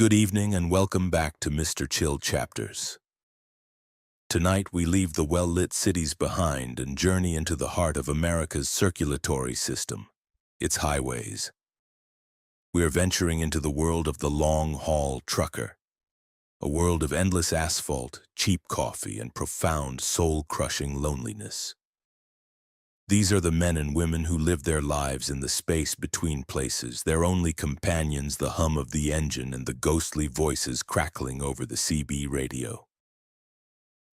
Good evening and welcome back to Mr. Chill Chapters. Tonight we leave the well-lit cities behind and journey into the heart of America's circulatory system, its highways. We are venturing into the world of the long-haul trucker, a world of endless asphalt, cheap coffee, and profound, soul-crushing loneliness. These are the men and women who live their lives in the space between places, their only companions the hum of the engine and the ghostly voices crackling over the CB radio.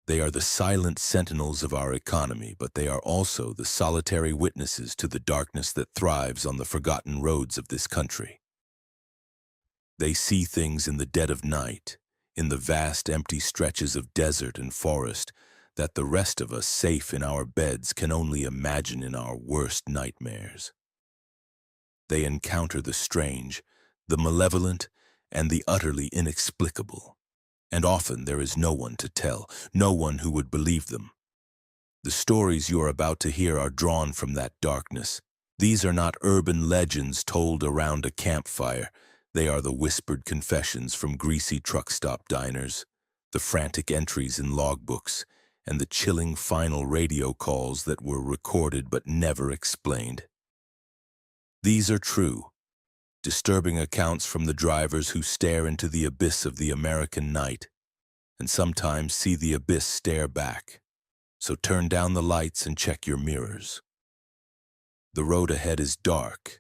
They are the silent sentinels of our economy, but they are also the solitary witnesses to the darkness that thrives on the forgotten roads of this country. They see things in the dead of night, in the vast empty stretches of desert and forest, that the rest of us safe in our beds can only imagine in our worst nightmares. They encounter the strange, the malevolent, and the utterly inexplicable, and often there is no one to tell, no one who would believe them. The stories you are about to hear are drawn from that darkness. These are not urban legends told around a campfire. They are the whispered confessions from greasy truck stop diners, the frantic entries in logbooks, and the chilling final radio calls that were recorded but never explained. These are true, disturbing accounts from the drivers who stare into the abyss of the American night, and sometimes see the abyss stare back. So turn down the lights and check your mirrors. The road ahead is dark,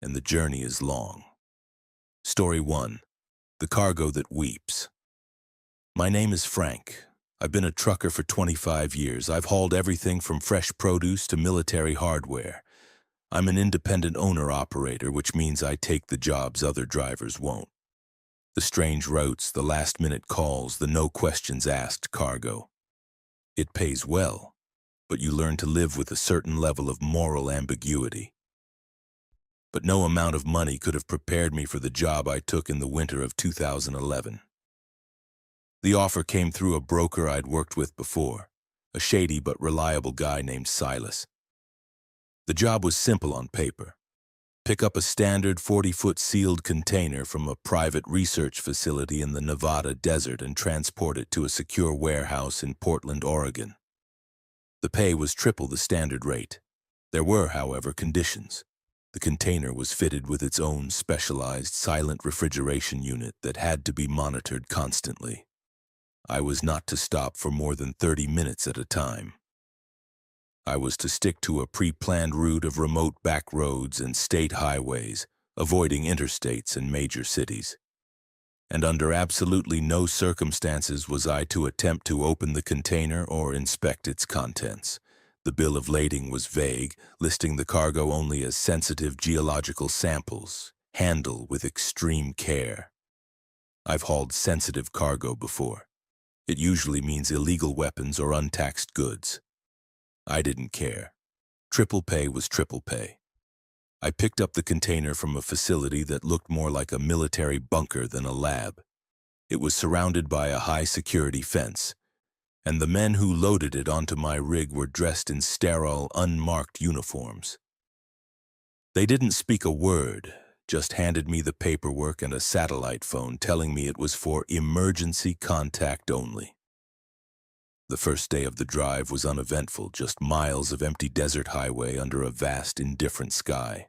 and the journey is long. Story 1. The Cargo That Weeps. My name is Frank. I've been a trucker for 25 years. I've hauled everything from fresh produce to military hardware. I'm an independent owner-operator, which means I take the jobs other drivers won't. The strange routes, the last-minute calls, the no-questions-asked cargo. It pays well, but you learn to live with a certain level of moral ambiguity. But no amount of money could have prepared me for the job I took in the winter of 2011. The offer came through a broker I'd worked with before, a shady but reliable guy named Silas. The job was simple on paper. Pick up a standard 40-foot sealed container from a private research facility in the Nevada desert and transport it to a secure warehouse in Portland, Oregon. The pay was triple the standard rate. There were, however, conditions. The container was fitted with its own specialized silent refrigeration unit that had to be monitored constantly. I was not to stop for more than 30 minutes at a time. I was to stick to a pre-planned route of remote back roads and state highways, avoiding interstates and major cities. And under absolutely no circumstances was I to attempt to open the container or inspect its contents. The bill of lading was vague, listing the cargo only as sensitive geological samples. Handle with extreme care. I've hauled sensitive cargo before. It usually means illegal weapons or untaxed goods. I didn't care. Triple pay was triple pay. I picked up the container from a facility that looked more like a military bunker than a lab. It was surrounded by a high-security fence, and the men who loaded it onto my rig were dressed in sterile, unmarked uniforms. They didn't speak a word, just handed me the paperwork and a satellite phone telling me it was for emergency contact only. The first day of the drive was uneventful, just miles of empty desert highway under a vast, indifferent sky.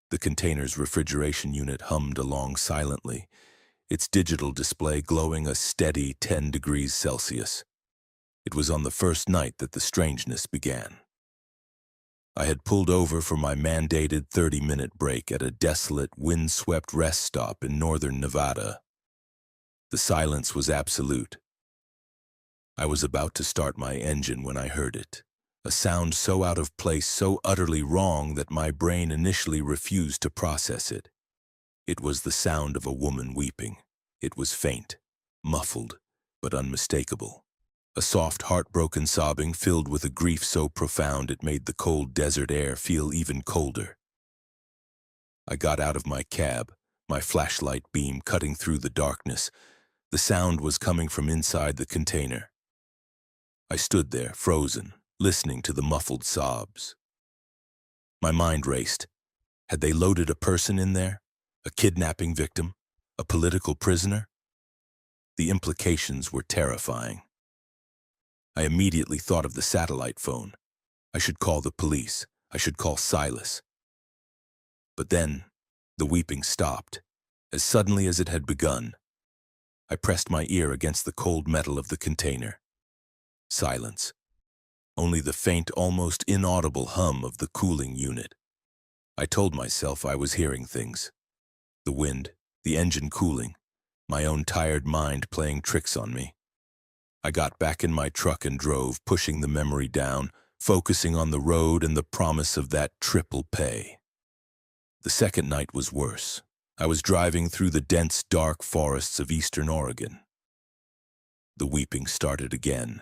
The container's refrigeration unit hummed along silently, its digital display glowing a steady 10 degrees Celsius. It was on the first night that the strangeness began. I had pulled over for my mandated 30-minute break at a desolate, wind-swept rest stop in northern Nevada. The silence was absolute. I was about to start my engine when I heard it, a sound so out of place, so utterly wrong that my brain initially refused to process it. It was the sound of a woman weeping. It was faint, muffled, but unmistakable. A soft, heartbroken sobbing filled with a grief so profound it made the cold desert air feel even colder. I got out of my cab, my flashlight beam cutting through the darkness. The sound was coming from inside the container. I stood there, frozen, listening to the muffled sobs. My mind raced. Had they loaded a person in there? A kidnapping victim? A political prisoner? The implications were terrifying. I immediately thought of the satellite phone. I should call the police. I should call Silas. But then, the weeping stopped, as suddenly as it had begun. I pressed my ear against the cold metal of the container. Silence. Only the faint, almost inaudible hum of the cooling unit. I told myself I was hearing things. The wind, the engine cooling, my own tired mind playing tricks on me. I got back in my truck and drove, pushing the memory down, focusing on the road and the promise of that triple pay. The second night was worse. I was driving through the dense, dark forests of eastern Oregon. The weeping started again.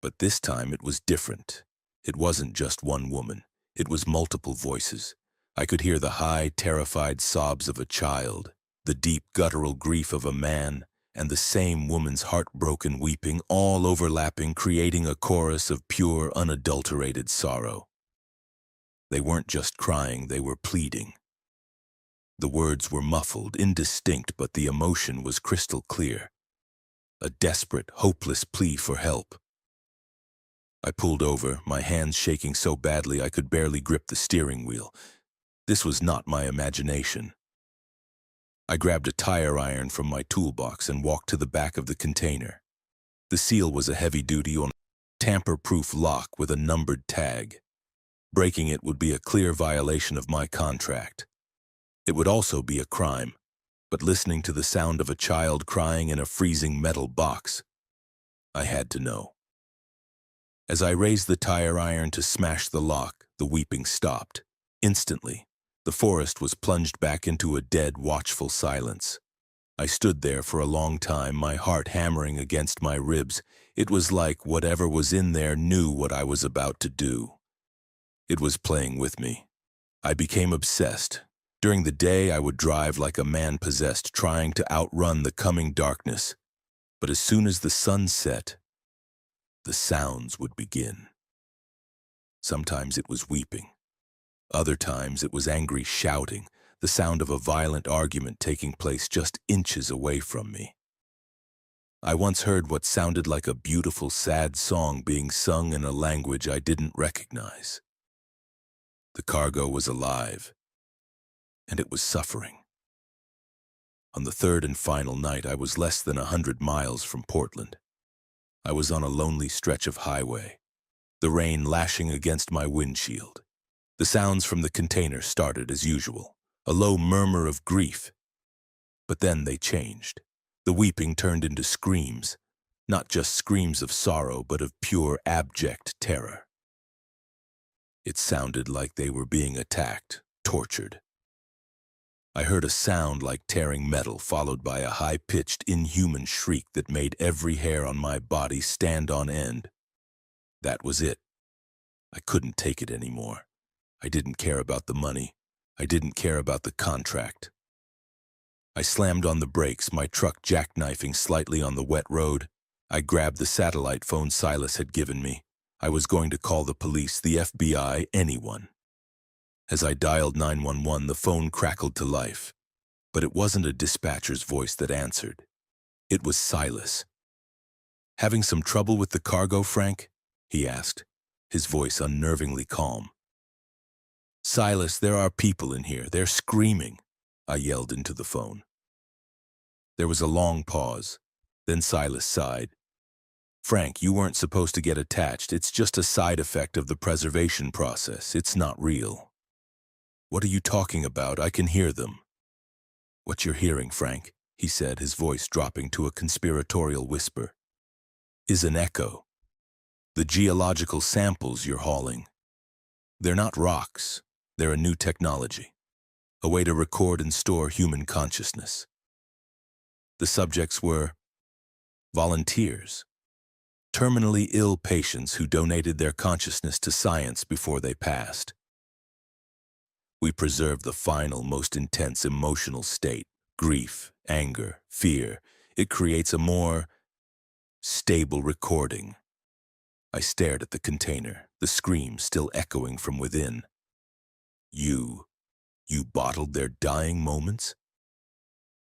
But this time it was different. It wasn't just one woman. It was multiple voices. I could hear the high, terrified sobs of a child, the deep, guttural grief of a man, and the same woman's heartbroken weeping, all overlapping, creating a chorus of pure, unadulterated sorrow. They weren't just crying, they were pleading. The words were muffled, indistinct, but the emotion was crystal clear. A desperate, hopeless plea for help. I pulled over, my hands shaking so badly I could barely grip the steering wheel. This was not my imagination. I grabbed a tire iron from my toolbox and walked to the back of the container. The seal was a heavy-duty, tamper-proof lock with a numbered tag. Breaking it would be a clear violation of my contract. It would also be a crime, but listening to the sound of a child crying in a freezing metal box, I had to know. As I raised the tire iron to smash the lock, the weeping stopped. Instantly, the forest was plunged back into a dead, watchful silence. I stood there for a long time, my heart hammering against my ribs. It was like whatever was in there knew what I was about to do. It was playing with me. I became obsessed. During the day, I would drive like a man possessed, trying to outrun the coming darkness. But as soon as the sun set, the sounds would begin. Sometimes it was weeping. Other times it was angry shouting, the sound of a violent argument taking place just inches away from me. I once heard what sounded like a beautiful, sad song being sung in a language I didn't recognize. The cargo was alive, and it was suffering. On the third and final night, I was less than 100 miles from Portland. I was on a lonely stretch of highway, the rain lashing against my windshield. The sounds from the container started as usual, a low murmur of grief. But then they changed. The weeping turned into screams, not just screams of sorrow, but of pure, abject terror. It sounded like they were being attacked, tortured. I heard a sound like tearing metal, followed by a high-pitched, inhuman shriek that made every hair on my body stand on end. That was it. I couldn't take it anymore. I didn't care about the money. I didn't care about the contract. I slammed on the brakes, my truck jackknifing slightly on the wet road. I grabbed the satellite phone Silas had given me. I was going to call the police, the FBI, anyone. As I dialed 911, the phone crackled to life. But it wasn't a dispatcher's voice that answered. It was Silas. "Having some trouble with the cargo, Frank?" he asked, his voice unnervingly calm. "Silas, there are people in here. They're screaming," I yelled into the phone. There was a long pause. Then Silas sighed. "Frank, you weren't supposed to get attached. It's just a side effect of the preservation process. It's not real." "What are you talking about? I can hear them." "What you're hearing, Frank," he said, his voice dropping to a conspiratorial whisper, "is an echo. The geological samples you're hauling. They're not rocks. They're a new technology, a way to record and store human consciousness." The subjects were volunteers, terminally ill patients who donated their consciousness to science before they passed. We preserve the final, most intense emotional state, grief, anger, fear. It creates a more stable recording. I stared at the container, the scream still echoing from within. You bottled their dying moments?"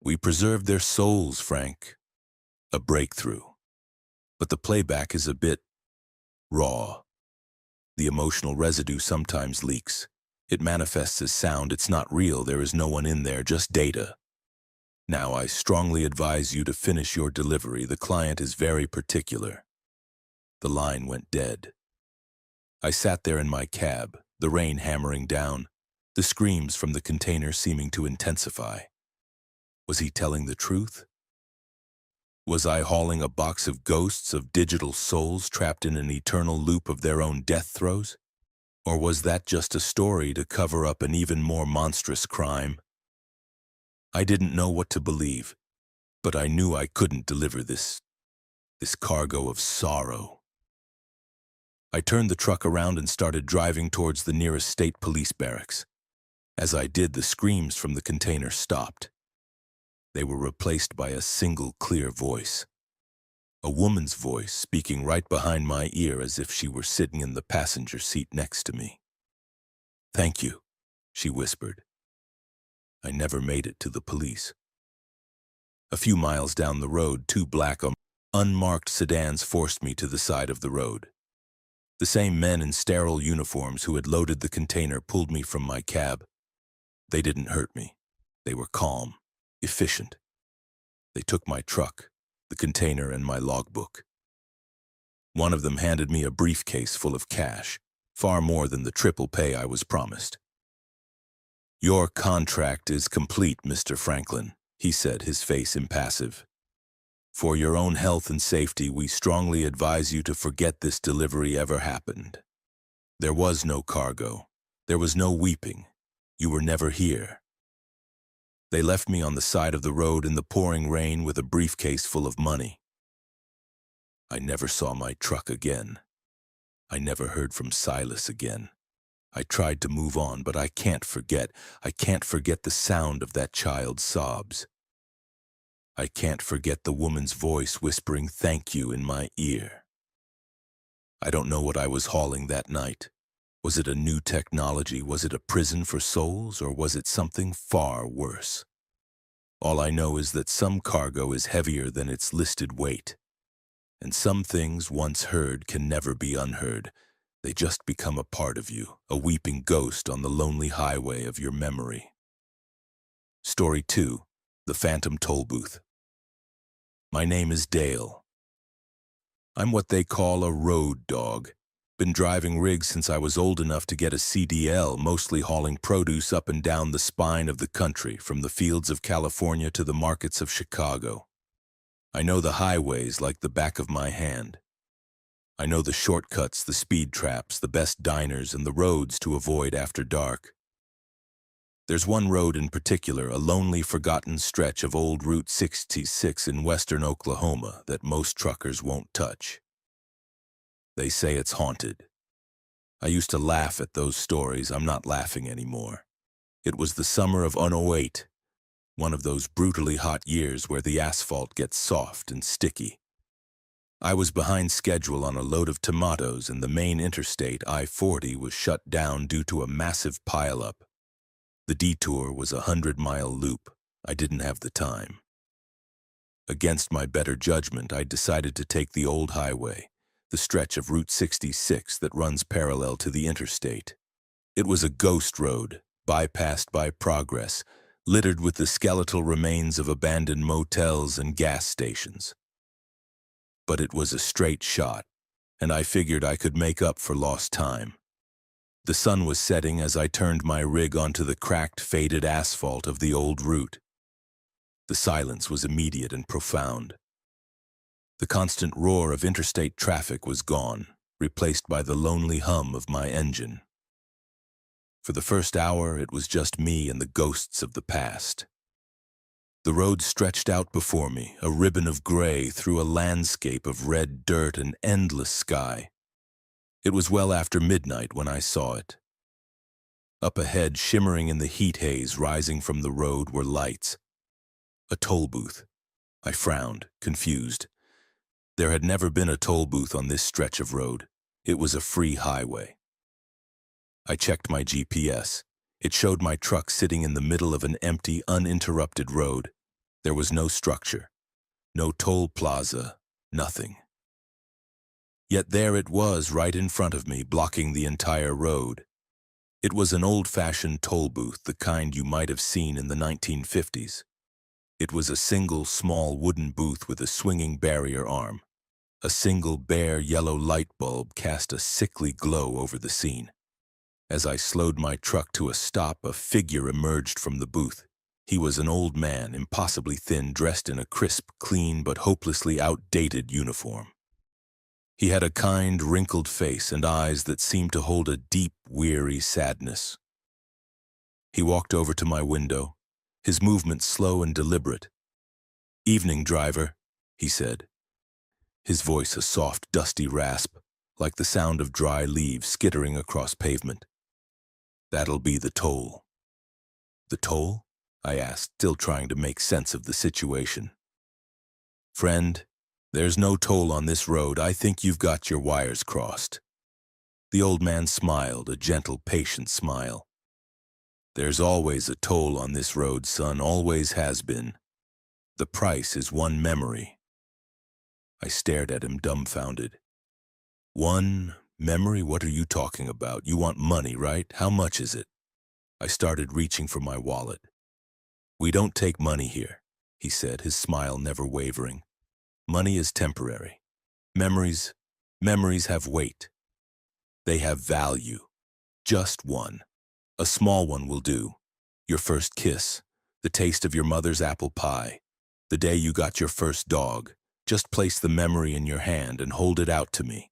We preserved their souls, Frank. A breakthrough. But the playback is a bit raw. The emotional residue sometimes leaks. It manifests as sound. It's not real. There is no one in there, just data. Now, I strongly advise you to finish your delivery. The client is very particular. The line went dead. I sat there in my cab, the rain hammering down, the screams from the container seeming to intensify. Was he telling the truth? Was I hauling a box of ghosts of digital souls trapped in an eternal loop of their own death throes? Or was that just a story to cover up an even more monstrous crime? I didn't know what to believe, but I knew I couldn't deliver this cargo of sorrow. I turned the truck around and started driving towards the nearest state police barracks. As I did, the screams from the container stopped. They were replaced by a single clear voice. A woman's voice speaking right behind my ear as if she were sitting in the passenger seat next to me. "Thank you," she whispered. I never made it to the police. A few miles down the road, two black, unmarked sedans forced me to the side of the road. The same men in sterile uniforms who had loaded the container pulled me from my cab. They didn't hurt me. They were calm, efficient. They took my truck, the container, and my logbook. One of them handed me a briefcase full of cash, far more than the triple pay I was promised. "Your contract is complete, Mr. Franklin," he said, his face impassive. "For your own health and safety, we strongly advise you to forget this delivery ever happened. There was no cargo. There was no weeping. You were never here." They left me on the side of the road in the pouring rain with a briefcase full of money. I never saw my truck again. I never heard from Silas again. I tried to move on, but I can't forget. I can't forget the sound of that child's sobs. I can't forget the woman's voice whispering "thank you" in my ear. I don't know what I was hauling that night. Was it a new technology? Was it a prison for souls? Or was it something far worse? All I know is that some cargo is heavier than its listed weight. And some things once heard can never be unheard. They just become a part of you, a weeping ghost on the lonely highway of your memory. Story 2. The Phantom Toll Booth. My name is Dale. I'm what they call a road dog. Been driving rigs since I was old enough to get a CDL, mostly hauling produce up and down the spine of the country, from the fields of California to the markets of Chicago. I know the highways like the back of my hand. I know the shortcuts, the speed traps, the best diners, and the roads to avoid after dark. There's one road in particular, a lonely, forgotten stretch of old Route 66 in western Oklahoma that most truckers won't touch. They say it's haunted. I used to laugh at those stories. I'm not laughing anymore. It was the summer of 2008, one of those brutally hot years where the asphalt gets soft and sticky. I was behind schedule on a load of tomatoes, and the main interstate, I-40, was shut down due to a massive pileup. The detour was a 100-mile loop. I didn't have the time. Against my better judgment, I decided to take the old highway, the stretch of Route 66 that runs parallel to the interstate. It was a ghost road, bypassed by progress, littered with the skeletal remains of abandoned motels and gas stations. But it was a straight shot, and I figured I could make up for lost time. The sun was setting as I turned my rig onto the cracked, faded asphalt of the old route. The silence was immediate and profound. The constant roar of interstate traffic was gone, replaced by the lonely hum of my engine. For the first hour, it was just me and the ghosts of the past. The road stretched out before me, a ribbon of gray through a landscape of red dirt and endless sky. It was well after midnight when I saw it. Up ahead, shimmering in the heat haze rising from the road, were lights. A toll booth. I frowned, confused. There had never been a toll booth on this stretch of road. It was a free highway. I checked my GPS. It showed my truck sitting in the middle of an empty, uninterrupted road. There was no structure, no toll plaza, nothing. Yet there it was right in front of me, blocking the entire road. It was an old-fashioned toll booth, the kind you might have seen in the 1950s. It was a single, small wooden booth with a swinging barrier arm. A single bare yellow light bulb cast a sickly glow over the scene. As I slowed my truck to a stop, a figure emerged from the booth. He was an old man, impossibly thin, dressed in a crisp, clean, but hopelessly outdated uniform. He had a kind, wrinkled face and eyes that seemed to hold a deep, weary sadness. He walked over to my window, his movements slow and deliberate. "Evening, driver," he said. His voice a soft, dusty rasp, like the sound of dry leaves skittering across pavement. "That'll be the toll." "The toll?" I asked, still trying to make sense of the situation. "Friend, there's no toll on this road. I think you've got your wires crossed." The old man smiled, a gentle, patient smile. "There's always a toll on this road, son, always has been. The price is one memory." I stared at him, dumbfounded. "One memory? What are you talking about? You want money, right? How much is it?" I started reaching for my wallet. "We don't take money here," he said, his smile never wavering. "Money is temporary. Memories have weight. They have value. Just one. A small one will do. Your first kiss, the taste of your mother's apple pie, the day you got your first dog. Just place the memory in your hand and hold it out to me."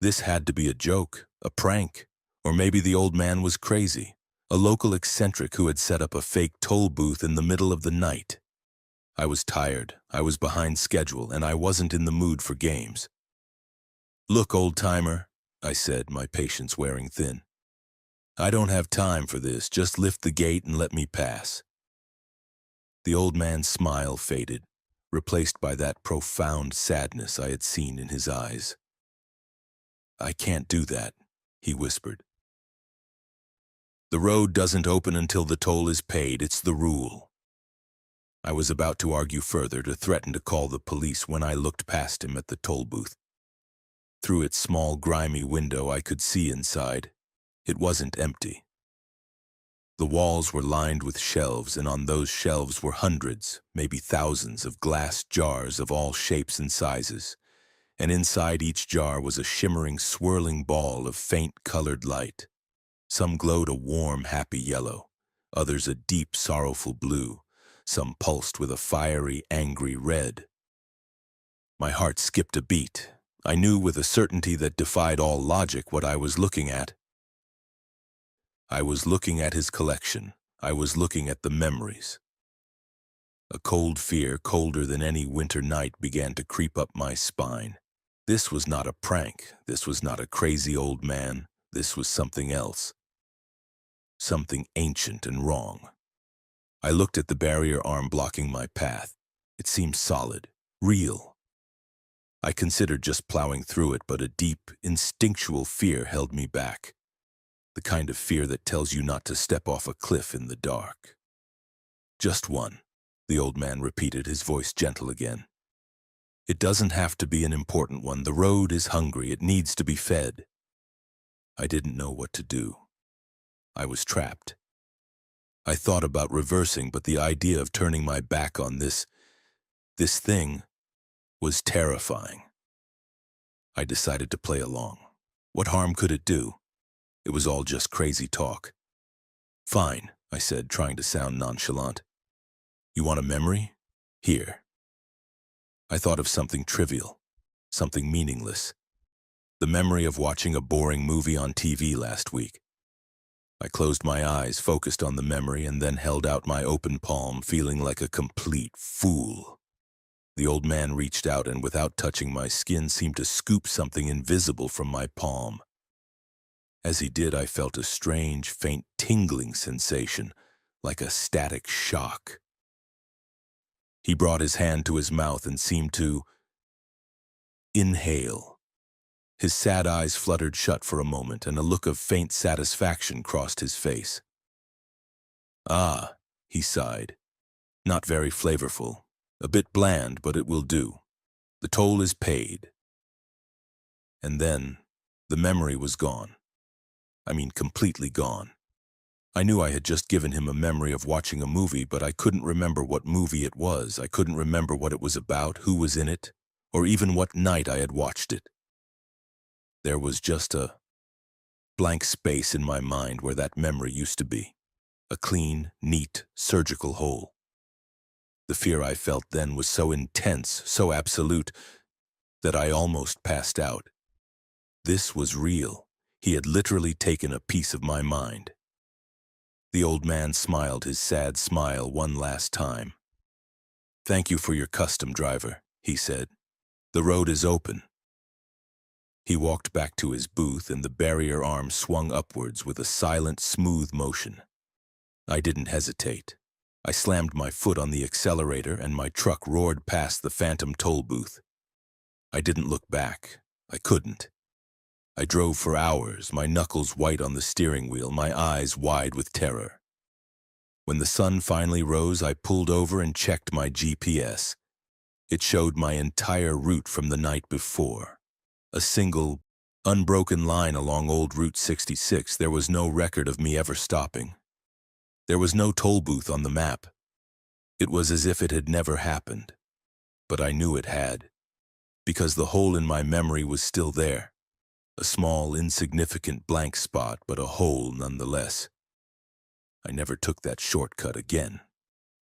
This had to be a joke, a prank, or maybe the old man was crazy, a local eccentric who had set up a fake toll booth in the middle of the night. I was tired, I was behind schedule, and I wasn't in the mood for games. "Look, old-timer," I said, my patience wearing thin. "I don't have time for this. Just lift the gate and let me pass." The old man's smile faded, replaced by that profound sadness I had seen in his eyes. "I can't do that," he whispered. "The road doesn't open until the toll is paid. It's the rule." I was about to argue further, to threaten to call the police, when I looked past him at the toll booth. Through its small, grimy window, I could see inside. It wasn't empty. The walls were lined with shelves, and on those shelves were hundreds, maybe thousands, of glass jars of all shapes and sizes, and inside each jar was a shimmering, swirling ball of faint-colored light. Some glowed a warm, happy yellow, others a deep, sorrowful blue, some pulsed with a fiery, angry red. My heart skipped a beat. I knew with a certainty that defied all logic what I was looking at. I was looking at his collection. I was looking at the memories. A cold fear, colder than any winter night, began to creep up my spine. This was not a prank. This was not a crazy old man. This was something else. Something ancient and wrong. I looked at the barrier arm blocking my path. It seemed solid, real. I considered just plowing through it, but a deep, instinctual fear held me back. The kind of fear that tells you not to step off a cliff in the dark. "Just one," the old man repeated, his voice gentle again. "It doesn't have to be an important one. The road is hungry. It needs to be fed." I didn't know what to do. I was trapped. I thought about reversing, but the idea of turning my back on this thing was terrifying. I decided to play along. What harm could it do? It was all just crazy talk. "Fine," I said, trying to sound nonchalant. "You want a memory? Here." I thought of something trivial, something meaningless. The memory of watching a boring movie on TV last week. I closed my eyes, focused on the memory, and then held out my open palm, feeling like a complete fool. The old man reached out and, without touching my skin, seemed to scoop something invisible from my palm. As he did, I felt a strange, faint tingling sensation, like a static shock. He brought his hand to his mouth and seemed to inhale. His sad eyes fluttered shut for a moment, and a look of faint satisfaction crossed his face. "Ah," he sighed. Not very flavorful. A bit bland, but it will do. The toll is paid. And then, the memory was gone. I mean, completely gone. I knew I had just given him a memory of watching a movie, but I couldn't remember what movie it was. I couldn't remember what it was about, who was in it, or even what night I had watched it. There was just a blank space in my mind where that memory used to be. A clean, neat, surgical hole. The fear I felt then was so intense, so absolute, that I almost passed out. This was real. He had literally taken a piece of my mind. The old man smiled his sad smile one last time. "Thank you for your custom, driver," he said. "The road is open." He walked back to his booth, and the barrier arm swung upwards with a silent, smooth motion. I didn't hesitate. I slammed my foot on the accelerator, and my truck roared past the phantom toll booth. I didn't look back. I couldn't. I drove for hours, my knuckles white on the steering wheel, my eyes wide with terror. When the sun finally rose, I pulled over and checked my GPS. It showed my entire route from the night before. A single, unbroken line along old Route 66. There was no record of me ever stopping. There was no toll booth on the map. It was as if it had never happened. But I knew it had, because the hole in my memory was still there. A small, insignificant blank spot, but a hole nonetheless. I never took that shortcut again.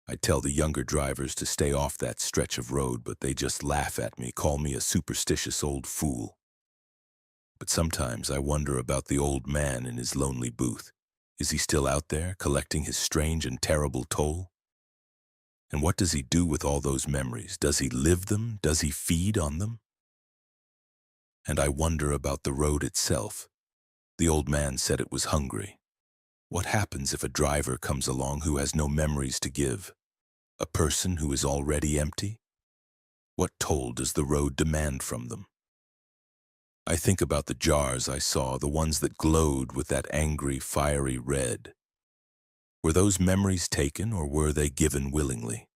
I tell the younger drivers to stay off that stretch of road, but they just laugh at me, call me a superstitious old fool. But sometimes I wonder about the old man in his lonely booth. Is he still out there, collecting his strange and terrible toll? And what does he do with all those memories? Does he live them? Does he feed on them? And I wonder about the road itself. The old man said it was hungry. What happens if a driver comes along who has no memories to give? A person who is already empty? What toll does the road demand from them? I think about the jars I saw, the ones that glowed with that angry, fiery red. Were those memories taken, or were they given willingly?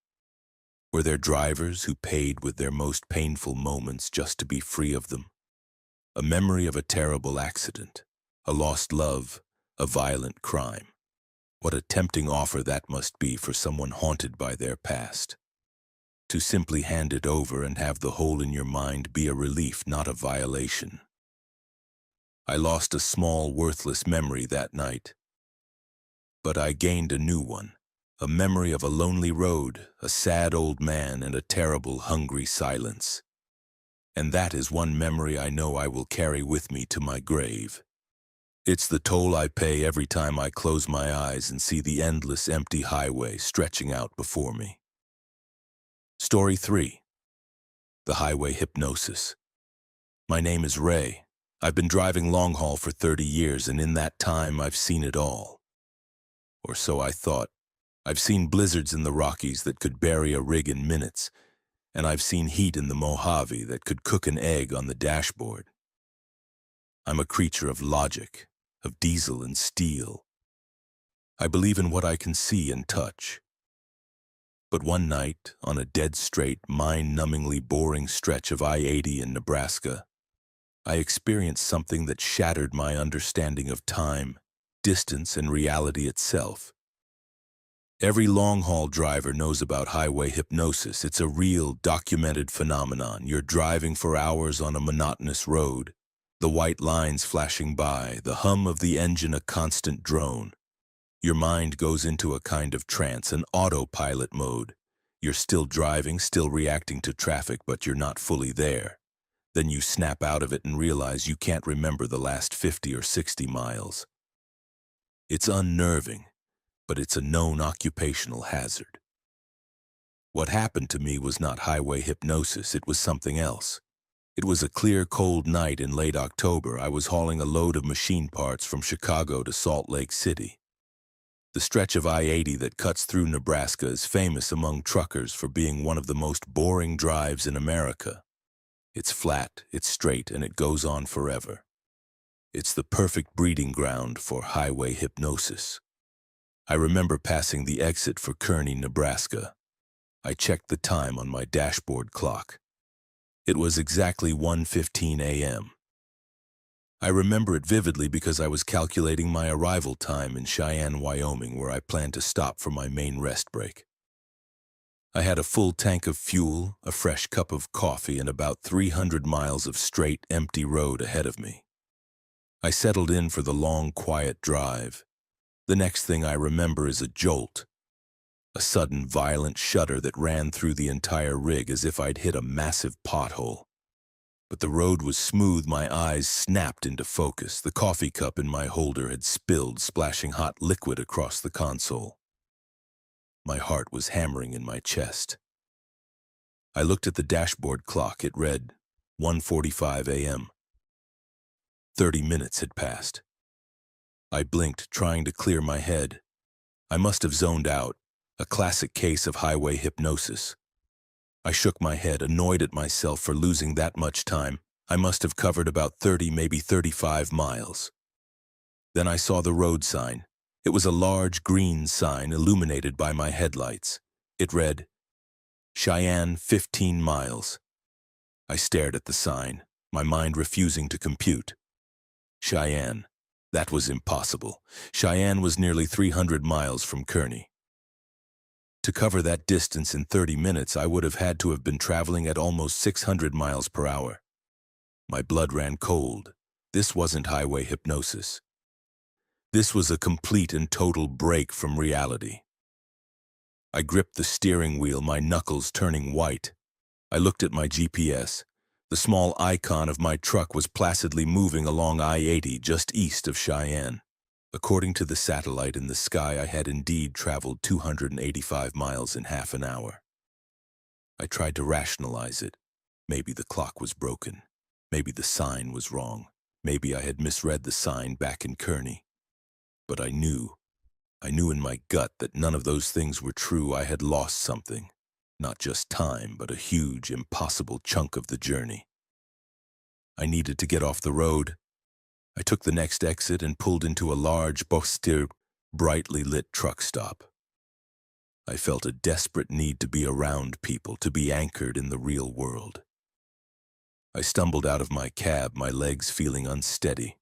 Were there drivers who paid with their most painful moments just to be free of them? A memory of a terrible accident, a lost love, a violent crime. What a tempting offer that must be for someone haunted by their past. To simply hand it over and have the hole in your mind be a relief, not a violation. I lost a small, worthless memory that night. But I gained a new one, a memory of a lonely road, a sad old man, and a terrible, hungry silence. And that is one memory I know I will carry with me to my grave. It's the toll I pay every time I close my eyes and see the endless empty highway stretching out before me. Story 3. The Highway Hypnosis. My name is Ray. I've been driving long haul for 30 years, and in that time I've seen it all. Or so I thought. I've seen blizzards in the Rockies that could bury a rig in minutes, and I've seen heat in the Mojave that could cook an egg on the dashboard. I'm a creature of logic, of diesel and steel. I believe in what I can see and touch. But one night, on a dead straight, mind-numbingly boring stretch of I-80 in Nebraska, I experienced something that shattered my understanding of time, distance, and reality itself. Every long-haul driver knows about highway hypnosis. It's a real, documented phenomenon. You're driving for hours on a monotonous road, the white lines flashing by, the hum of the engine a constant drone. Your mind goes into a kind of trance, an autopilot mode. You're still driving, still reacting to traffic, but you're not fully there. Then you snap out of it and realize you can't remember the last 50 or 60 miles. It's unnerving, but it's a known occupational hazard. What happened to me was not highway hypnosis, it was something else. It was a clear, cold night in late October. I was hauling a load of machine parts from Chicago to Salt Lake City. The stretch of I-80 that cuts through Nebraska is famous among truckers for being one of the most boring drives in America. It's flat, it's straight, and it goes on forever. It's the perfect breeding ground for highway hypnosis. I remember passing the exit for Kearney, Nebraska. I checked the time on my dashboard clock. It was exactly 1:15 a.m. I remember it vividly because I was calculating my arrival time in Cheyenne, Wyoming, where I planned to stop for my main rest break. I had a full tank of fuel, a fresh cup of coffee, and about 300 miles of straight, empty road ahead of me. I settled in for the long, quiet drive. The next thing I remember is a jolt, a sudden, violent shudder that ran through the entire rig as if I'd hit a massive pothole. But the road was smooth, my eyes snapped into focus. The coffee cup in my holder had spilled, splashing hot liquid across the console. My heart was hammering in my chest. I looked at the dashboard clock. It read 1:45 a.m. 30 minutes had passed. I blinked, trying to clear my head. I must have zoned out, a classic case of highway hypnosis. I shook my head, annoyed at myself for losing that much time. I must have covered about 30, maybe 35 miles. Then I saw the road sign. It was a large green sign illuminated by my headlights. It read, Cheyenne, 15 miles. I stared at the sign, my mind refusing to compute. Cheyenne. That was impossible. Cheyenne was nearly 300 miles from Kearney. To cover that distance in 30 minutes, I would have had to have been traveling at almost 600 miles per hour. My blood ran cold. This wasn't highway hypnosis. This was a complete and total break from reality. I gripped the steering wheel, my knuckles turning white. I looked at my GPS. The small icon of my truck was placidly moving along I-80 just east of Cheyenne. According to the satellite in the sky, I had indeed traveled 285 miles in half an hour. I tried to rationalize it. Maybe the clock was broken. Maybe the sign was wrong. Maybe I had misread the sign back in Kearney. But I knew in my gut that none of those things were true. I had lost something. Not just time, but a huge, impossible chunk of the journey. I needed to get off the road. I took the next exit and pulled into a large, brightly lit truck stop. I felt a desperate need to be around people, to be anchored in the real world. I stumbled out of my cab, my legs feeling unsteady.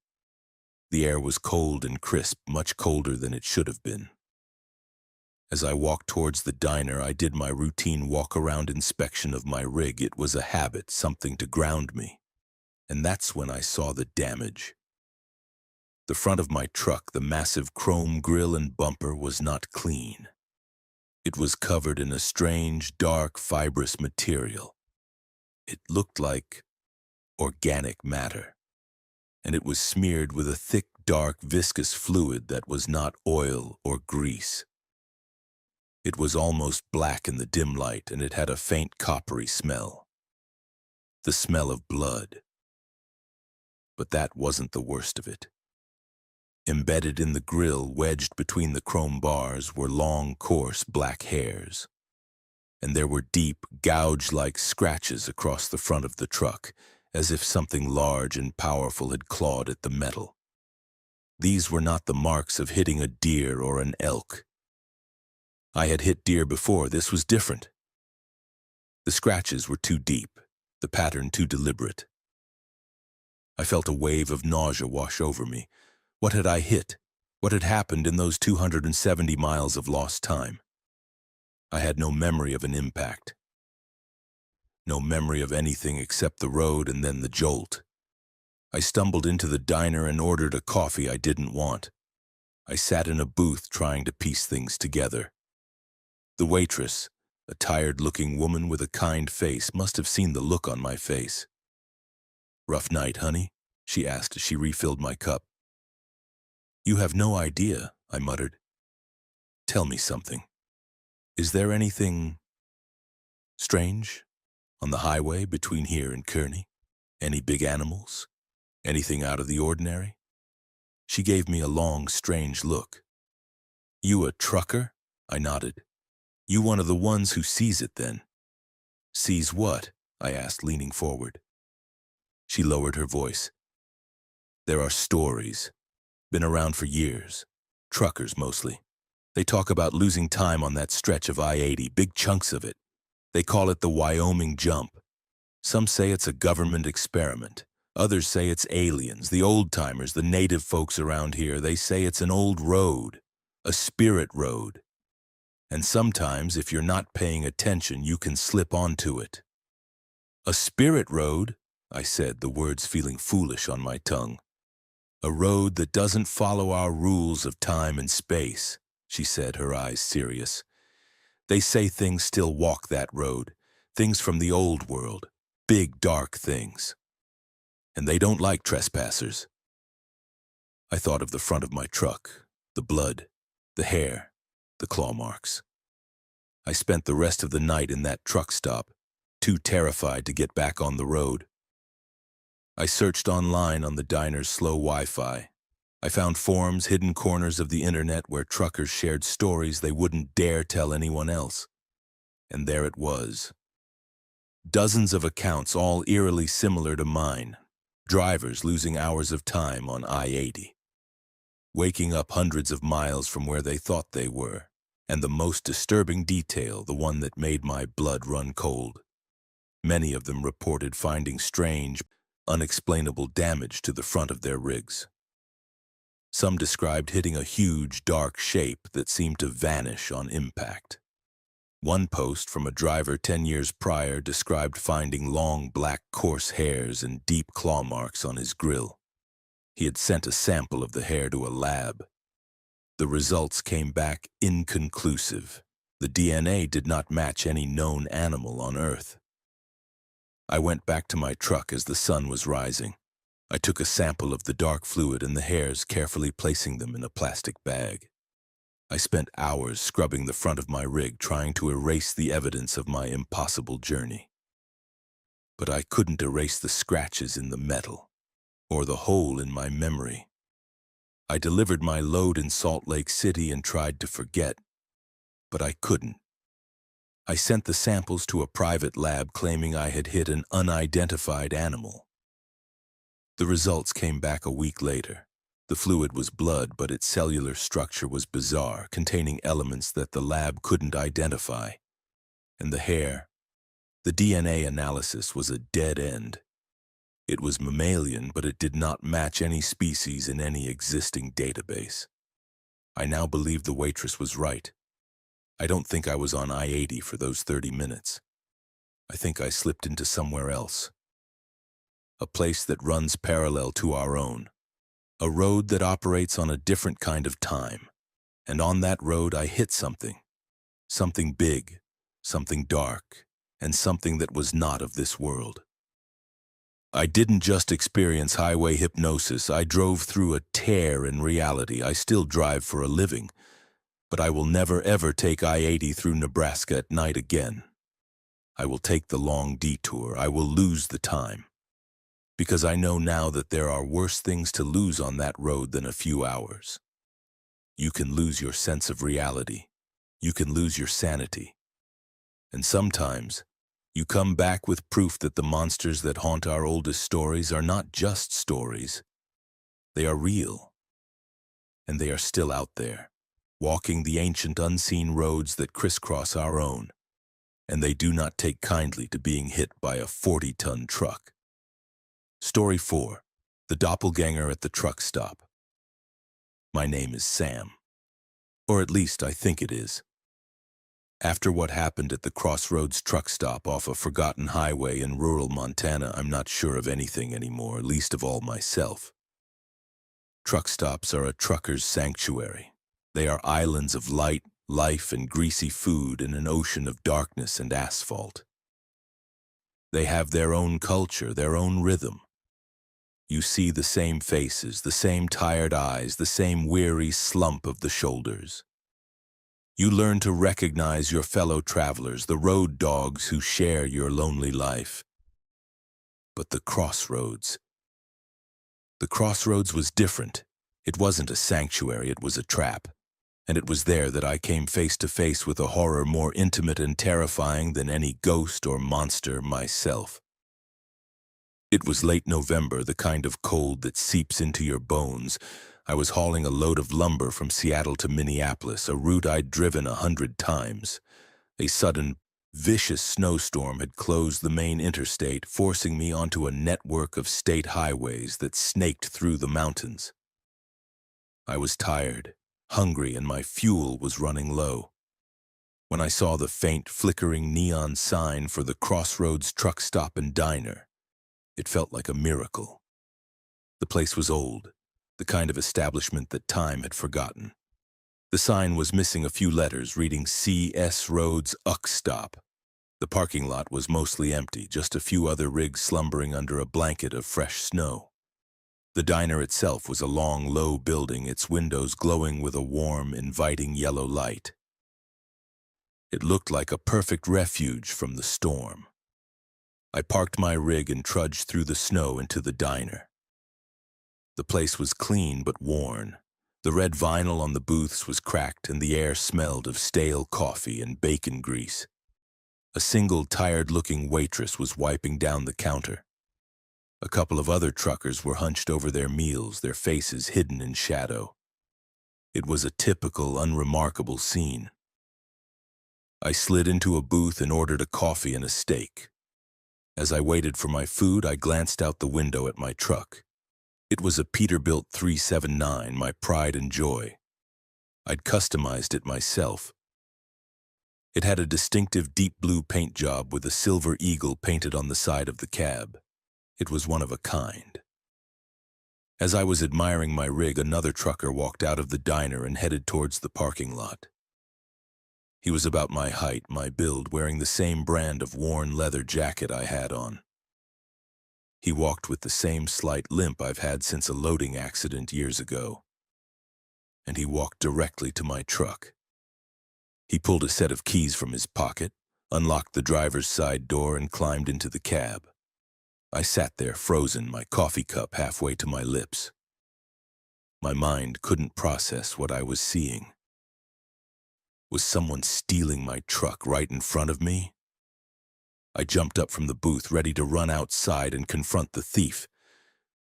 The air was cold and crisp, much colder than it should have been. As I walked towards the diner, I did my routine walk-around inspection of my rig. It was a habit, something to ground me. And that's when I saw the damage. The front of my truck, the massive chrome grille and bumper, was not clean. It was covered in a strange, dark, fibrous material. It looked like organic matter, and it was smeared with a thick, dark, viscous fluid that was not oil or grease. It was almost black in the dim light, and it had a faint coppery smell. The smell of blood. But that wasn't the worst of it. Embedded in the grille, wedged between the chrome bars, were long, coarse black hairs. And there were deep, gouge-like scratches across the front of the truck, as if something large and powerful had clawed at the metal. These were not the marks of hitting a deer or an elk. I had hit deer before. This was different. The scratches were too deep, the pattern too deliberate. I felt a wave of nausea wash over me. What had I hit? What had happened in those 270 miles of lost time? I had no memory of an impact. No memory of anything except the road and then the jolt. I stumbled into the diner and ordered a coffee I didn't want. I sat in a booth trying to piece things together. The waitress, a tired-looking woman with a kind face, must have seen the look on my face. "Rough night, honey?" she asked as she refilled my cup. "You have no idea," I muttered. "Tell me something. Is there anything strange on the highway between here and Kearney? Any big animals? Anything out of the ordinary?" She gave me a long, strange look. "You a trucker?" I nodded. "You one of the ones who sees it, then?" "Sees what?" I asked, leaning forward. She lowered her voice. "There are stories. Been around for years. Truckers, mostly. They talk about losing time on that stretch of I-80, big chunks of it. They call it the Wyoming Jump. Some say it's a government experiment. Others say it's aliens, the old-timers, the native folks around here. They say it's an old road, a spirit road. And sometimes, if you're not paying attention, you can slip onto it. A spirit road, I said, the words feeling foolish on my tongue. A road that doesn't follow our rules of time and space, she said, her eyes serious. They say things still walk that road, things from the old world, big dark things. And they don't like trespassers. I thought of the front of my truck, the blood, the hair, the claw marks. I spent the rest of the night in that truck stop, too terrified to get back on the road. I searched online on the diner's slow Wi-Fi. I found forums, hidden corners of the internet where truckers shared stories they wouldn't dare tell anyone else. And there it was. Dozens of accounts, all eerily similar to mine. Drivers losing hours of time on I-80. Waking up hundreds of miles from where they thought they were. And the most disturbing detail, the one that made my blood run cold. Many of them reported finding strange, unexplainable damage to the front of their rigs. Some described hitting a huge, dark shape that seemed to vanish on impact. One post from a driver 10 years prior described finding long, black, coarse hairs and deep claw marks on his grill. He had sent a sample of the hair to a lab. The results came back inconclusive. The DNA did not match any known animal on Earth. I went back to my truck as the sun was rising. I took a sample of the dark fluid and the hairs, carefully placing them in a plastic bag. I spent hours scrubbing the front of my rig, trying to erase the evidence of my impossible journey. But I couldn't erase the scratches in the metal, or the hole in my memory. I delivered my load in Salt Lake City and tried to forget, but I couldn't. I sent the samples to a private lab claiming I had hit an unidentified animal. The results came back a week later. The fluid was blood, but its cellular structure was bizarre, containing elements that the lab couldn't identify. And the hair, the DNA analysis was a dead end. It was mammalian, but it did not match any species in any existing database. I now believe the waitress was right. I don't think I was on I-80 for those 30 minutes. I think I slipped into somewhere else. A place that runs parallel to our own. A road that operates on a different kind of time. And on that road I hit something. Something big, something dark, and something that was not of this world. I didn't just experience highway hypnosis. I drove through a tear in reality. I still drive for a living. But I will never ever take I-80 through Nebraska at night again. I will take the long detour. I will lose the time. Because I know now that there are worse things to lose on that road than a few hours. You can lose your sense of reality. You can lose your sanity. And sometimes, you come back with proof that the monsters that haunt our oldest stories are not just stories. They are real. And they are still out there, walking the ancient unseen roads that crisscross our own. And they do not take kindly to being hit by a 40-ton truck. Story 4. The Doppelganger at the Truck Stop. My name is Sam. Or at least I think it is. After what happened at the Crossroads truck stop off a forgotten highway in rural Montana, I'm not sure of anything anymore, least of all myself. Truck stops are a trucker's sanctuary. They are islands of light, life, and greasy food in an ocean of darkness and asphalt. They have their own culture, their own rhythm. You see the same faces, the same tired eyes, the same weary slump of the shoulders. You learn to recognize your fellow travelers, the road dogs who share your lonely life. But the Crossroads was different. It wasn't a sanctuary, it was a trap. And it was there that I came face to face with a horror more intimate and terrifying than any ghost or monster myself. It was late November, the kind of cold that seeps into your bones. I was hauling a load of lumber from Seattle to Minneapolis, a route I'd driven 100 times. A sudden vicious snowstorm had closed the main interstate, forcing me onto a network of state highways that snaked through the mountains. I was tired, hungry, and my fuel was running low. When I saw the faint, flickering neon sign for the Crossroads Truck Stop and Diner, it felt like a miracle. The place was old, the kind of establishment that time had forgotten. The sign was missing a few letters, reading C.S. Road's Uck Stop. The parking lot was mostly empty, just a few other rigs slumbering under a blanket of fresh snow. The diner itself was a long, low building, its windows glowing with a warm, inviting yellow light. It looked like a perfect refuge from the storm. I parked my rig and trudged through the snow into the diner. The place was clean but worn. The red vinyl on the booths was cracked and the air smelled of stale coffee and bacon grease. A single tired-looking waitress was wiping down the counter. A couple of other truckers were hunched over their meals, their faces hidden in shadow. It was a typical, unremarkable scene. I slid into a booth and ordered a coffee and a steak. As I waited for my food, I glanced out the window at my truck. It was a Peterbilt 379, my pride and joy. I'd customized it myself. It had a distinctive deep blue paint job with a silver eagle painted on the side of the cab. It was one of a kind. As I was admiring my rig, another trucker walked out of the diner and headed towards the parking lot. He was about my height, my build, wearing the same brand of worn leather jacket I had on. He walked with the same slight limp I've had since a loading accident years ago. And he walked directly to my truck. He pulled a set of keys from his pocket, unlocked the driver's side door, and climbed into the cab. I sat there frozen, my coffee cup halfway to my lips. My mind couldn't process what I was seeing. Was someone stealing my truck right in front of me? I jumped up from the booth, ready to run outside and confront the thief.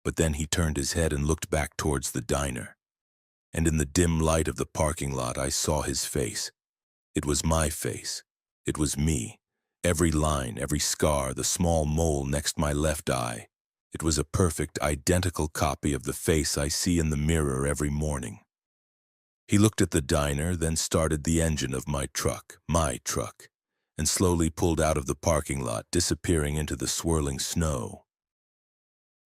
But then he turned his head and looked back towards the diner. And in the dim light of the parking lot, I saw his face. It was my face. It was me. Every line, every scar, the small mole next my left eye. It was a perfect, identical copy of the face I see in the mirror every morning. He looked at the diner, then started the engine of my truck, and slowly pulled out of the parking lot, disappearing into the swirling snow.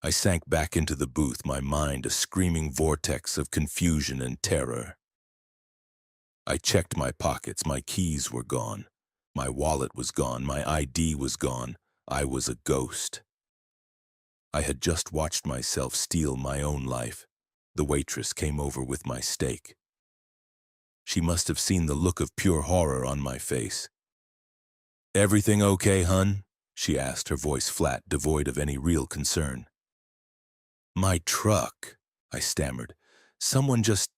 I sank back into the booth, my mind a screaming vortex of confusion and terror. I checked my pockets. My keys were gone. My wallet was gone. My ID was gone. I was a ghost. I had just watched myself steal my own life. The waitress came over with my steak. She must have seen the look of pure horror on my face. "Everything okay, hun?" she asked, her voice flat, devoid of any real concern. "My truck," I stammered. "Someone just...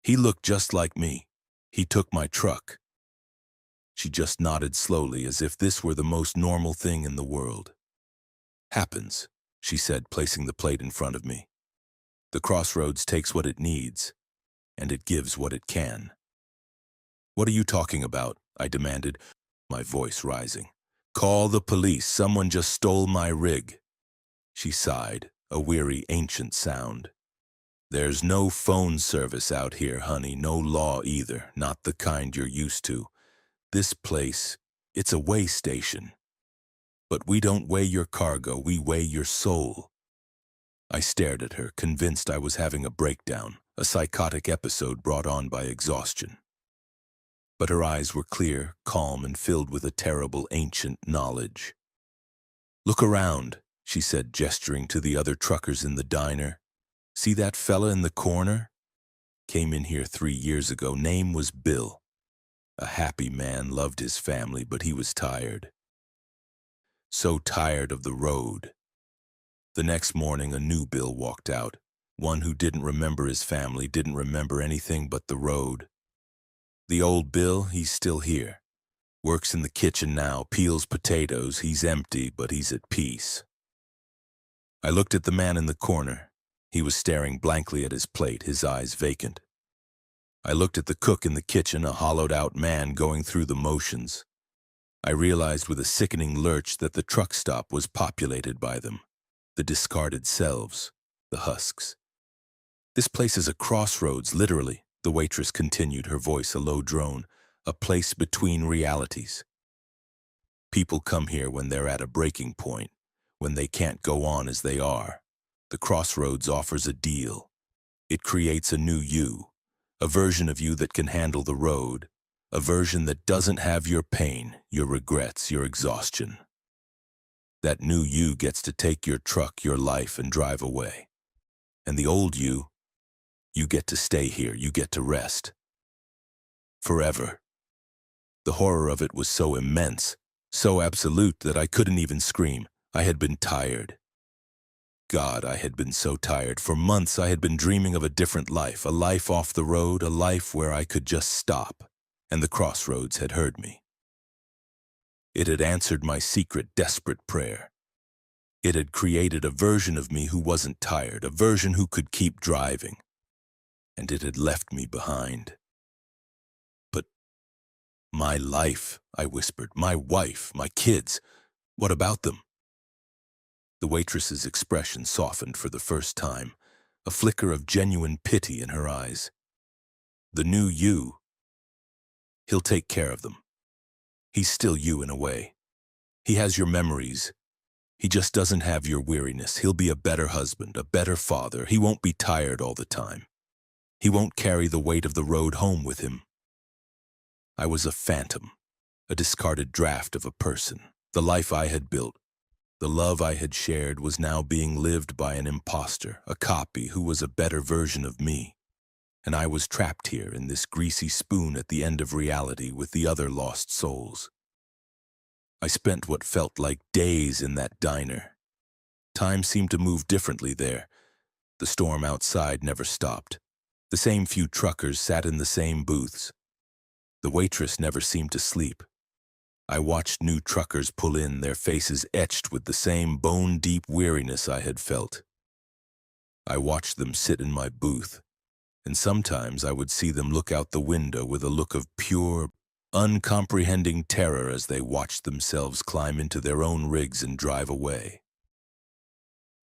He looked just like me. He took my truck." She just nodded slowly, as if this were the most normal thing in the world. "Happens," she said, placing the plate in front of me. "The Crossroads takes what it needs, and it gives what it can." "What are you talking about?" I demanded, my voice rising. "Call the police. Someone just stole my rig." She sighed, a weary, ancient sound. "There's no phone service out here, honey, no law either, not the kind you're used to. This place, it's a weigh station. But we don't weigh your cargo, we weigh your soul." I stared at her, convinced I was having a breakdown, a psychotic episode brought on by exhaustion. But her eyes were clear, calm, and filled with a terrible, ancient knowledge. "Look around," she said, gesturing to the other truckers in the diner. "See that fella in the corner? Came in here 3 years ago. Name was Bill. A happy man, loved his family, but he was tired. So tired of the road. The next morning, a new Bill walked out, one who didn't remember his family, didn't remember anything but the road. The old Bill, he's still here. Works in the kitchen now, peels potatoes. He's empty, but he's at peace." I looked at the man in the corner. He was staring blankly at his plate, his eyes vacant. I looked at the cook in the kitchen, a hollowed-out man going through the motions. I realized with a sickening lurch that the truck stop was populated by them, the discarded selves, the husks. This place is a crossroads, literally, the waitress continued, her voice a low drone, a place between realities. People come here when they're at a breaking point, when they can't go on as they are. The crossroads offers a deal. It creates a new you, a version of you that can handle the road, a version that doesn't have your pain, your regrets, your exhaustion. That new you gets to take your truck, your life, and drive away. And the old you get to stay here, you get to rest. Forever. The horror of it was so immense, so absolute that I couldn't even scream. I had been tired. God, I had been so tired. For months I had been dreaming of a different life, a life off the road, a life where I could just stop, and the crossroads had heard me. It had answered my secret, desperate prayer. It had created a version of me who wasn't tired, a version who could keep driving. And it had left me behind. But my life, I whispered, my wife, my kids, what about them? The waitress's expression softened for the first time, a flicker of genuine pity in her eyes. The new you, he'll take care of them. He's still you in a way. He has your memories. He just doesn't have your weariness. He'll be a better husband, a better father. He won't be tired all the time. He won't carry the weight of the road home with him. I was a phantom, a discarded draft of a person. The life I had built, the love I had shared was now being lived by an imposter, a copy who was a better version of me. And I was trapped here in this greasy spoon at the end of reality with the other lost souls. I spent what felt like days in that diner. Time seemed to move differently there. The storm outside never stopped. The same few truckers sat in the same booths. The waitress never seemed to sleep. I watched new truckers pull in, their faces etched with the same bone-deep weariness I had felt. I watched them sit in my booth, and sometimes I would see them look out the window with a look of pure, uncomprehending terror as they watched themselves climb into their own rigs and drive away.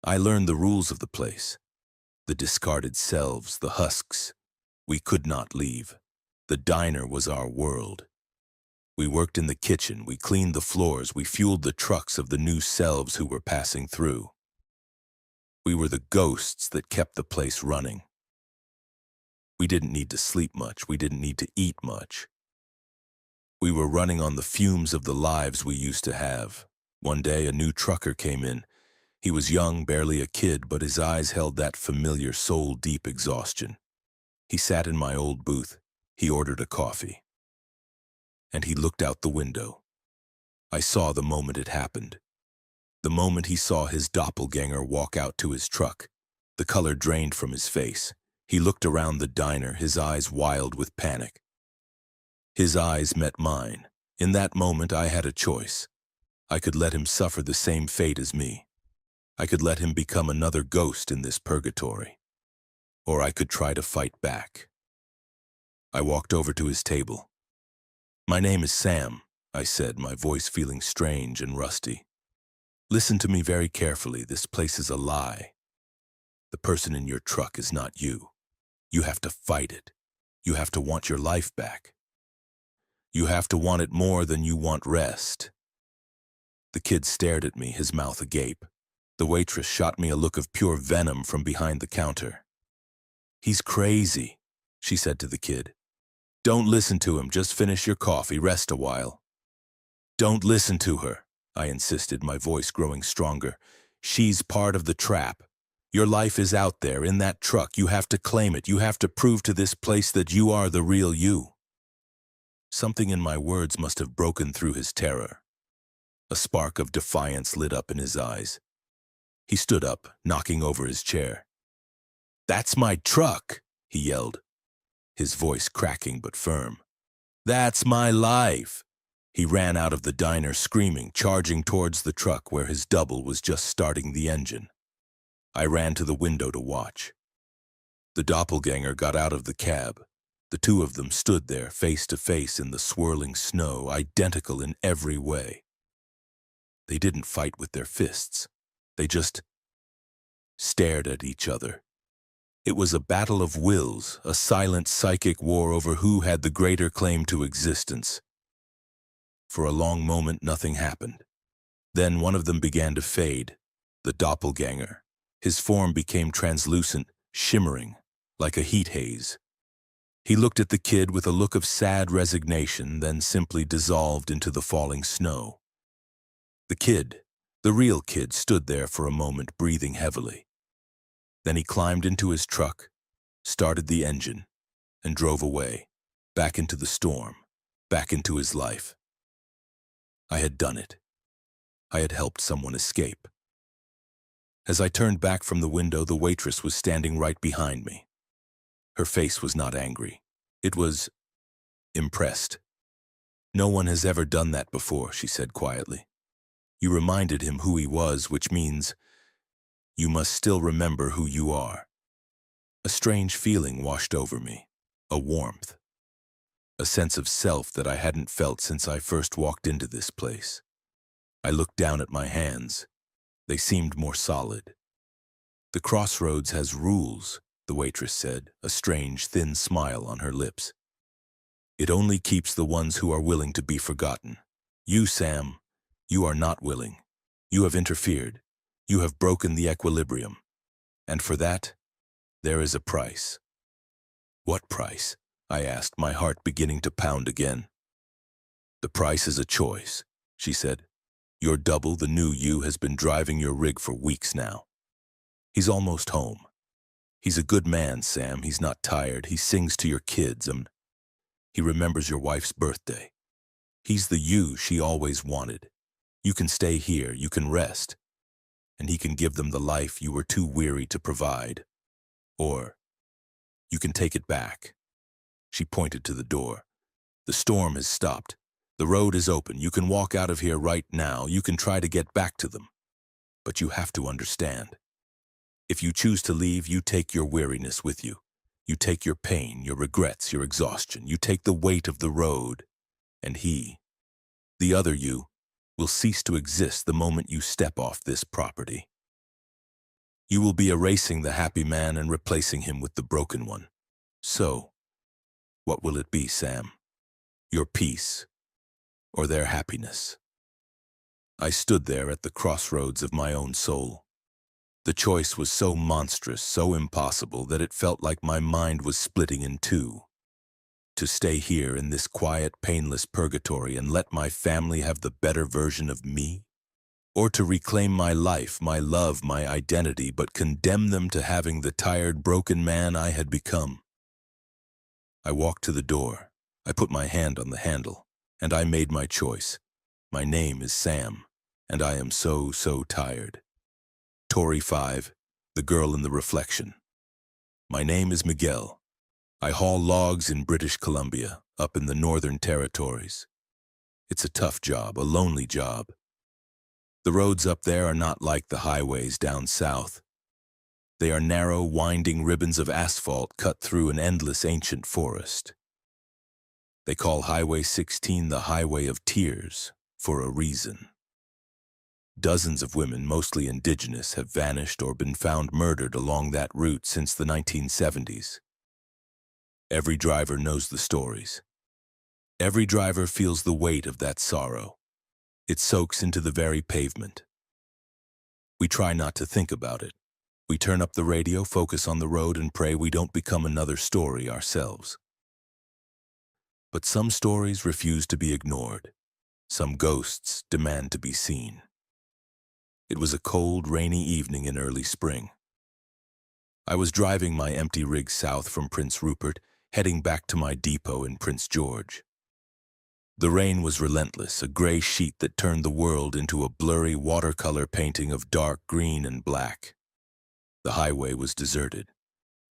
I learned the rules of the place. The discarded selves, the husks. We could not leave. The diner was our world. We worked in the kitchen, we cleaned the floors, we fueled the trucks of the new selves who were passing through. We were the ghosts that kept the place running. We didn't need to sleep much, we didn't need to eat much. We were running on the fumes of the lives we used to have. One day a new trucker came in. He was young, barely a kid, but his eyes held that familiar soul-deep exhaustion. He sat in my old booth. He ordered a coffee. And he looked out the window. I saw the moment it happened. The moment he saw his doppelganger walk out to his truck. The color drained from his face. He looked around the diner, his eyes wild with panic. His eyes met mine. In that moment, I had a choice. I could let him suffer the same fate as me. I could let him become another ghost in this purgatory. Or I could try to fight back. I walked over to his table. "My name is Sam," I said, my voice feeling strange and rusty. "Listen to me very carefully. This place is a lie. The person in your truck is not you. You have to fight it. You have to want your life back. You have to want it more than you want rest." The kid stared at me, his mouth agape. The waitress shot me a look of pure venom from behind the counter. "He's crazy," she said to the kid. "Don't listen to him. Just finish your coffee. Rest a while." "Don't listen to her," I insisted, my voice growing stronger. "She's part of the trap. Your life is out there, in that truck. You have to claim it. You have to prove to this place that you are the real you." Something in my words must have broken through his terror. A spark of defiance lit up in his eyes. He stood up, knocking over his chair. "That's my truck," he yelled, his voice cracking but firm. "That's my life." He ran out of the diner screaming, charging towards the truck where his double was just starting the engine. I ran to the window to watch. The doppelganger got out of the cab. The two of them stood there face to face in the swirling snow, identical in every way. They didn't fight with their fists. They just stared at each other. It was a battle of wills, a silent psychic war over who had the greater claim to existence. For a long moment, nothing happened. Then one of them began to fade, the doppelganger. His form became translucent, shimmering, like a heat haze. He looked at the kid with a look of sad resignation, then simply dissolved into the falling snow. The kid, the real kid, stood there for a moment, breathing heavily. Then he climbed into his truck, started the engine, and drove away, back into the storm, back into his life. I had done it. I had helped someone escape. As I turned back from the window, the waitress was standing right behind me. Her face was not angry. It was impressed. "No one has ever done that before," she said quietly. "You reminded him who he was, which means you must still remember who you are." A strange feeling washed over me, a warmth, a sense of self that I hadn't felt since I first walked into this place. I looked down at my hands. They seemed more solid. "The crossroads has rules," the waitress said, a strange, thin smile on her lips. "It only keeps the ones who are willing to be forgotten. You, Sam, you are not willing. You have interfered. You have broken the equilibrium. And for that, there is a price." "What price?" I asked, my heart beginning to pound again. "The price is a choice," she said. "Your double, the new you, has been driving your rig for weeks now. He's almost home. He's a good man, Sam. He's not tired. He sings to your kids, and he remembers your wife's birthday. He's the you she always wanted. You can stay here, you can rest, and he can give them the life you were too weary to provide. Or you can take it back." She pointed to the door. "The storm has stopped. The road is open. You can walk out of here right now. You can try to get back to them. But you have to understand. If you choose to leave, you take your weariness with you. You take your pain, your regrets, your exhaustion. You take the weight of the road. And he, the other you, will cease to exist the moment you step off this property. You will be erasing the happy man and replacing him with the broken one. So, what will it be, Sam? Your peace, or their happiness?" I stood there at the crossroads of my own soul. The choice was so monstrous, so impossible, that it felt like my mind was splitting in two. To stay here in this quiet, painless purgatory and let my family have the better version of me? Or to reclaim my life, my love, my identity, but condemn them to having the tired, broken man I had become? I walked to the door. I put my hand on the handle, and I made my choice. My name is Sam, and I am so tired. Tory 5, the girl in the reflection. My name is Miguel. I haul logs in British Columbia, up in the Northern Territories. It's a tough job, a lonely job. The roads up there are not like the highways down south. They are narrow, winding ribbons of asphalt cut through an endless ancient forest. They call Highway 16 the Highway of Tears for a reason. Dozens of women, mostly indigenous, have vanished or been found murdered along that route since the 1970s. Every driver knows the stories. Every driver feels the weight of that sorrow. It soaks into the very pavement. We try not to think about it. We turn up the radio, focus on the road, and pray we don't become another story ourselves. But some stories refuse to be ignored. Some ghosts demand to be seen. It was a cold, rainy evening in early spring. I was driving my empty rig south from Prince Rupert, heading back to my depot in Prince George. The rain was relentless, a gray sheet that turned the world into a blurry watercolor painting of dark green and black. The highway was deserted.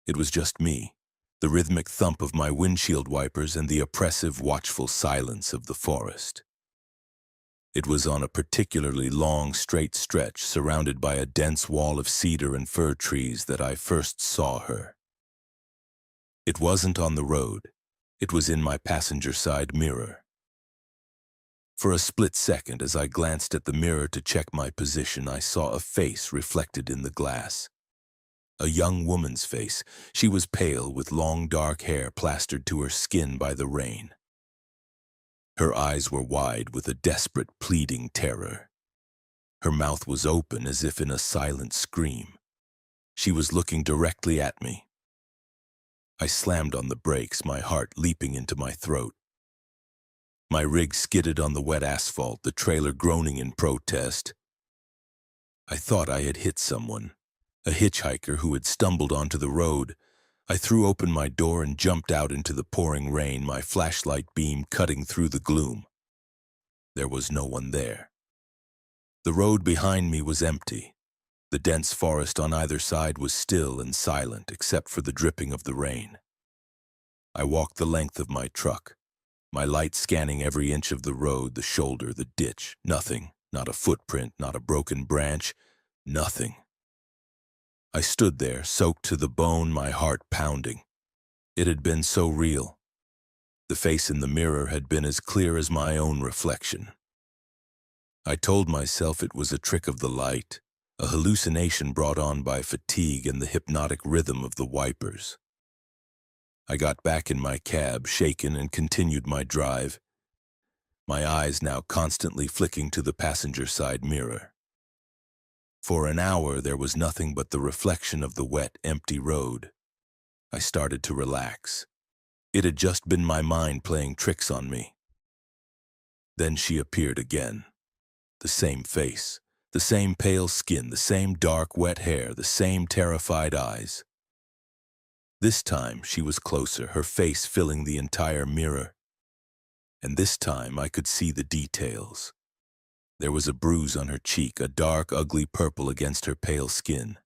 It was just me, the rhythmic thump of my windshield wipers, and the oppressive, watchful silence of the forest. It was on a particularly long, straight stretch surrounded by a dense wall of cedar and fir trees that I first saw her. It wasn't on the road. It was in my passenger side mirror. For a split second, as I glanced at the mirror to check my position, I saw a face reflected in the glass. A young woman's face. She was pale, with long dark hair plastered to her skin by the rain. Her eyes were wide with a desperate, pleading terror. Her mouth was open as if in a silent scream. She was looking directly at me. I slammed on the brakes, my heart leaping into my throat. My rig skidded on the wet asphalt, the trailer groaning in protest. I thought I had hit someone, a hitchhiker who had stumbled onto the road. I threw open my door and jumped out into the pouring rain, my flashlight beam cutting through the gloom. There was no one there. The road behind me was empty. The dense forest on either side was still and silent, except for the dripping of the rain. I walked the length of my truck, my light scanning every inch of the road, the shoulder, the ditch. Nothing, not a footprint, not a broken branch, nothing. I stood there, soaked to the bone, my heart pounding. It had been so real. The face in the mirror had been as clear as my own reflection. I told myself it was a trick of the light, a hallucination brought on by fatigue and the hypnotic rhythm of the wipers. I got back in my cab, shaken, and continued my drive, my eyes now constantly flicking to the passenger side mirror. For an hour there was nothing but the reflection of the wet, empty road. I started to relax. It had just been my mind playing tricks on me. Then she appeared again. The same face, the same pale skin, the same dark, wet hair, the same terrified eyes. This time she was closer, her face filling the entire mirror. And this time I could see the details. There was a bruise on her cheek, a dark, ugly purple against her pale skin.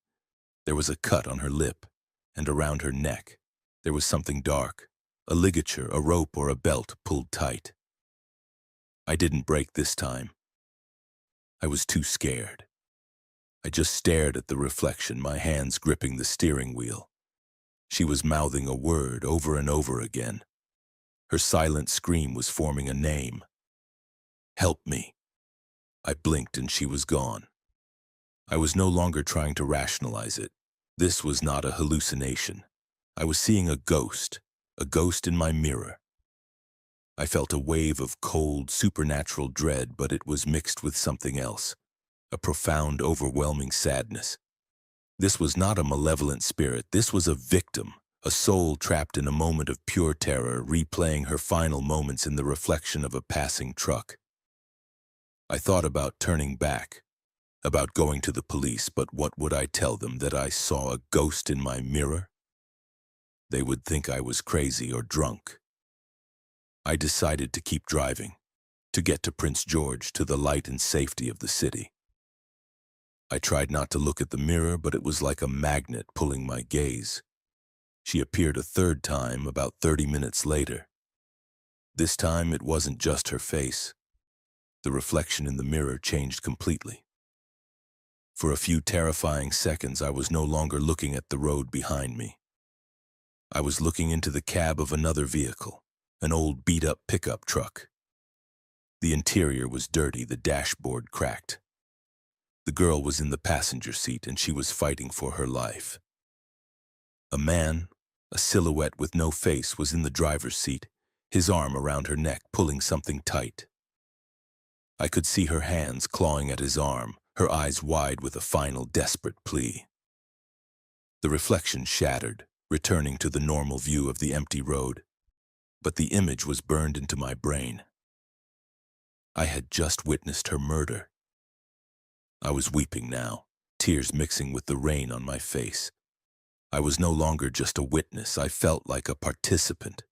There was a cut on her lip, and around her neck. There was something dark, a ligature, a rope, or a belt pulled tight. I didn't break this time. I was too scared. I just stared at the reflection, my hands gripping the steering wheel. She was mouthing a word over and over again. Her silent scream was forming a name. Help me. I blinked and she was gone. I was no longer trying to rationalize it. This was not a hallucination. I was seeing a ghost in my mirror. I felt a wave of cold, supernatural dread, but it was mixed with something else, a profound, overwhelming sadness. This was not a malevolent spirit. This was a victim, a soul trapped in a moment of pure terror, replaying her final moments in the reflection of a passing truck. I thought about turning back, about going to the police, but what would I tell them, that I saw a ghost in my mirror? They would think I was crazy or drunk. I decided to keep driving, to get to Prince George, to the light and safety of the city. I tried not to look at the mirror, but it was like a magnet pulling my gaze. She appeared a third time, about 30 minutes later. This time it wasn't just her face. The reflection in the mirror changed completely. For a few terrifying seconds, I was no longer looking at the road behind me. I was looking into the cab of another vehicle, an old beat-up pickup truck. The interior was dirty, the dashboard cracked. The girl was in the passenger seat and she was fighting for her life. A man, a silhouette with no face, was in the driver's seat, his arm around her neck, pulling something tight. I could see her hands clawing at his arm, her eyes wide with a final desperate plea. The reflection shattered, returning to the normal view of the empty road, but the image was burned into my brain. I had just witnessed her murder. I was weeping now, tears mixing with the rain on my face. I was no longer just a witness. I felt like a participant.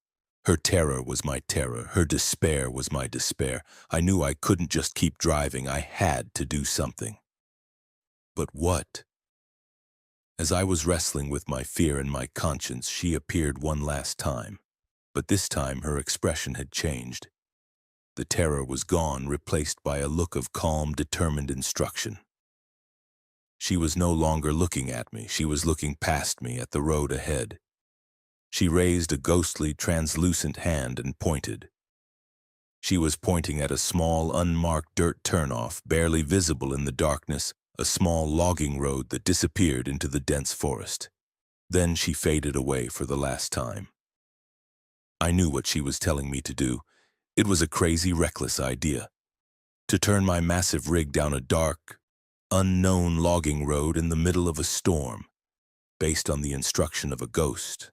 Her terror was my terror. Her despair was my despair. I knew I couldn't just keep driving. I had to do something. But what? As I was wrestling with my fear and my conscience, she appeared one last time. But this time her expression had changed. The terror was gone, replaced by a look of calm, determined instruction. She was no longer looking at me. She was looking past me at the road ahead. She raised a ghostly, translucent hand and pointed. She was pointing at a small, unmarked dirt turnoff, barely visible in the darkness, a small logging road that disappeared into the dense forest. Then she faded away for the last time. I knew what she was telling me to do. It was a crazy, reckless idea. To turn my massive rig down a dark, unknown logging road in the middle of a storm, based on the instruction of a ghost.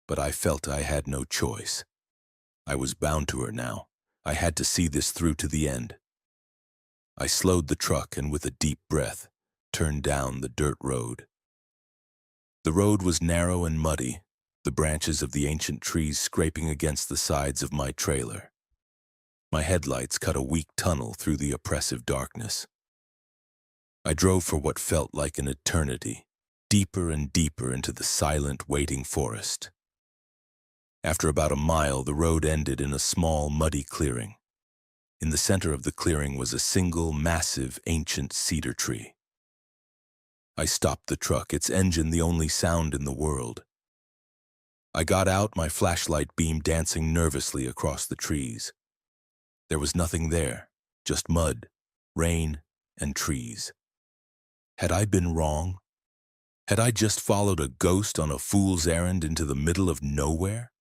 But I felt I had no choice. I was bound to her now. I had to see this through to the end. I slowed the truck and with a deep breath, turned down the dirt road. The road was narrow and muddy, the branches of the ancient trees scraping against the sides of my trailer. My headlights cut a weak tunnel through the oppressive darkness. I drove for what felt like an eternity, deeper and deeper into the silent, waiting forest. After about a mile, the road ended in a small, muddy clearing. In the center of the clearing was a single, massive, ancient cedar tree. I stopped the truck, its engine the only sound in the world. I got out, my flashlight beam dancing nervously across the trees. There was nothing there, just mud, rain, and trees. Had I been wrong? Had I just followed a ghost on a fool's errand into the middle of nowhere?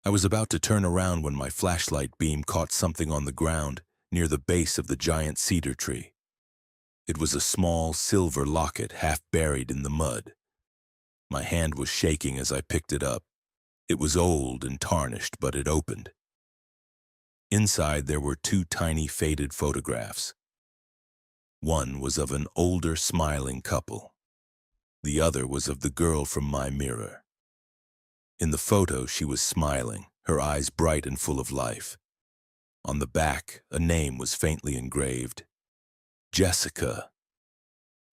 I was about to turn around when my flashlight beam caught something on the ground near the base of the giant cedar tree. It was a small silver locket half buried in the mud. My hand was shaking as I picked it up. It was old and tarnished, but it opened. Inside there were two tiny faded photographs. One was of an older smiling couple. The other was of the girl from my mirror. In the photo, she was smiling, her eyes bright and full of life. On the back, a name was faintly engraved. Jessica.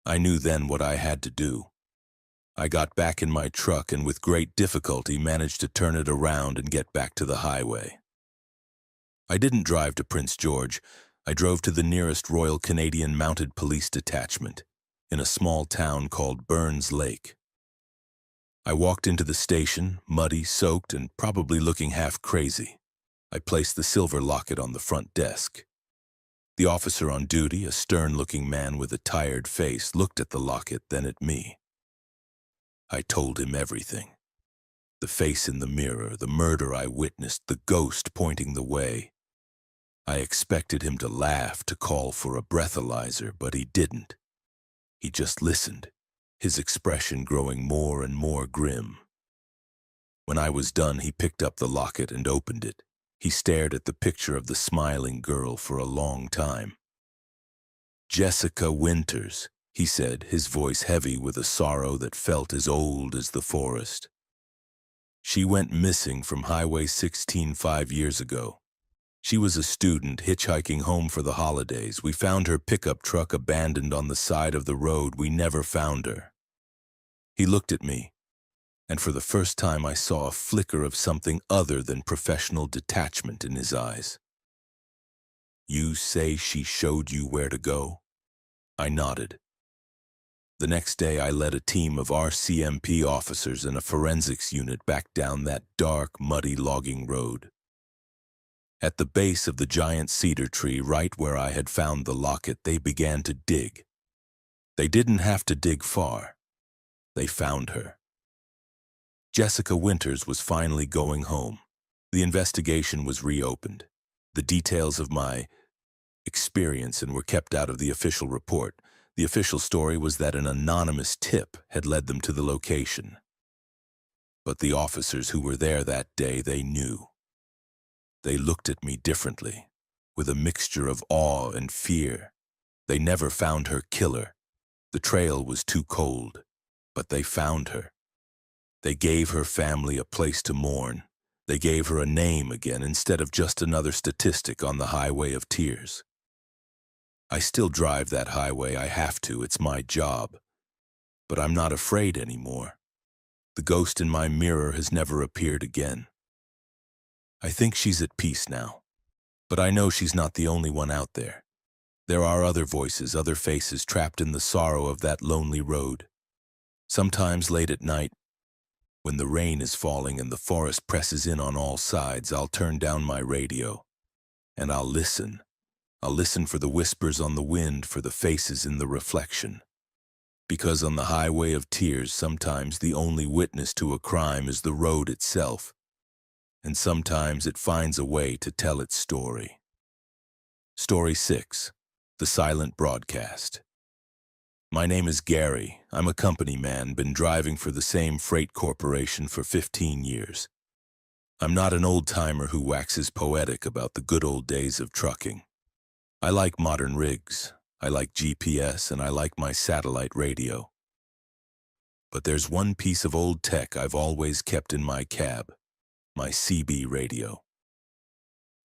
I knew then what I had to do. I got back in my truck and with great difficulty managed to turn it around and get back to the highway. I didn't drive to Prince George. I drove to the nearest Royal Canadian Mounted Police detachment in a small town called Burns Lake. I walked into the station, muddy, soaked, and probably looking half crazy. I placed the silver locket on the front desk. The officer on duty, a stern-looking man with a tired face, looked at the locket, then at me. I told him everything. The face in the mirror, the murder I witnessed, the ghost pointing the way. I expected him to laugh, to call for a breathalyzer, but he didn't. He just listened, his expression growing more and more grim. When I was done, he picked up the locket and opened it. He stared at the picture of the smiling girl for a long time. "Jessica Winters," he said, his voice heavy with a sorrow that felt as old as the forest. "She went missing from Highway 16 5 years ago. She was a student hitchhiking home for the holidays. We found her pickup truck abandoned on the side of the road. We never found her." He looked at me, and for the first time I saw a flicker of something other than professional detachment in his eyes. "You say she showed you where to go?" I nodded. The next day I led a team of RCMP officers and a forensics unit back down that dark, muddy logging road. At the base of the giant cedar tree, right where I had found the locket, they began to dig. They didn't have to dig far. They found her. Jessica Winters was finally going home. The investigation was reopened. The details of my experience were kept out of the official report. The official story was that an anonymous tip had led them to the location. But the officers who were there that day, they knew. They looked at me differently, with a mixture of awe and fear. They never found her killer. The trail was too cold, but they found her. They gave her family a place to mourn. They gave her a name again instead of just another statistic on the highway of tears. I still drive that highway. I have to. It's my job. But I'm not afraid anymore. The ghost in my mirror has never appeared again. I think she's at peace now. But I know she's not the only one out there. There are other voices, other faces trapped in the sorrow of that lonely road. Sometimes late at night, When the rain is falling and the forest presses in on all sides, I'll turn down my radio, and I'll listen. I'll listen for the whispers on the wind, for the faces in the reflection. Because on the highway of tears, sometimes the only witness to a crime is the road itself, and sometimes it finds a way to tell its story. Story 6. The Silent Broadcast. My name is Gary. I'm a company man, been driving for the same freight corporation for 15 years. I'm not an old-timer who waxes poetic about the good old days of trucking. I like modern rigs, I like GPS, and I like my satellite radio. But there's one piece of old tech I've always kept in my cab, my CB radio.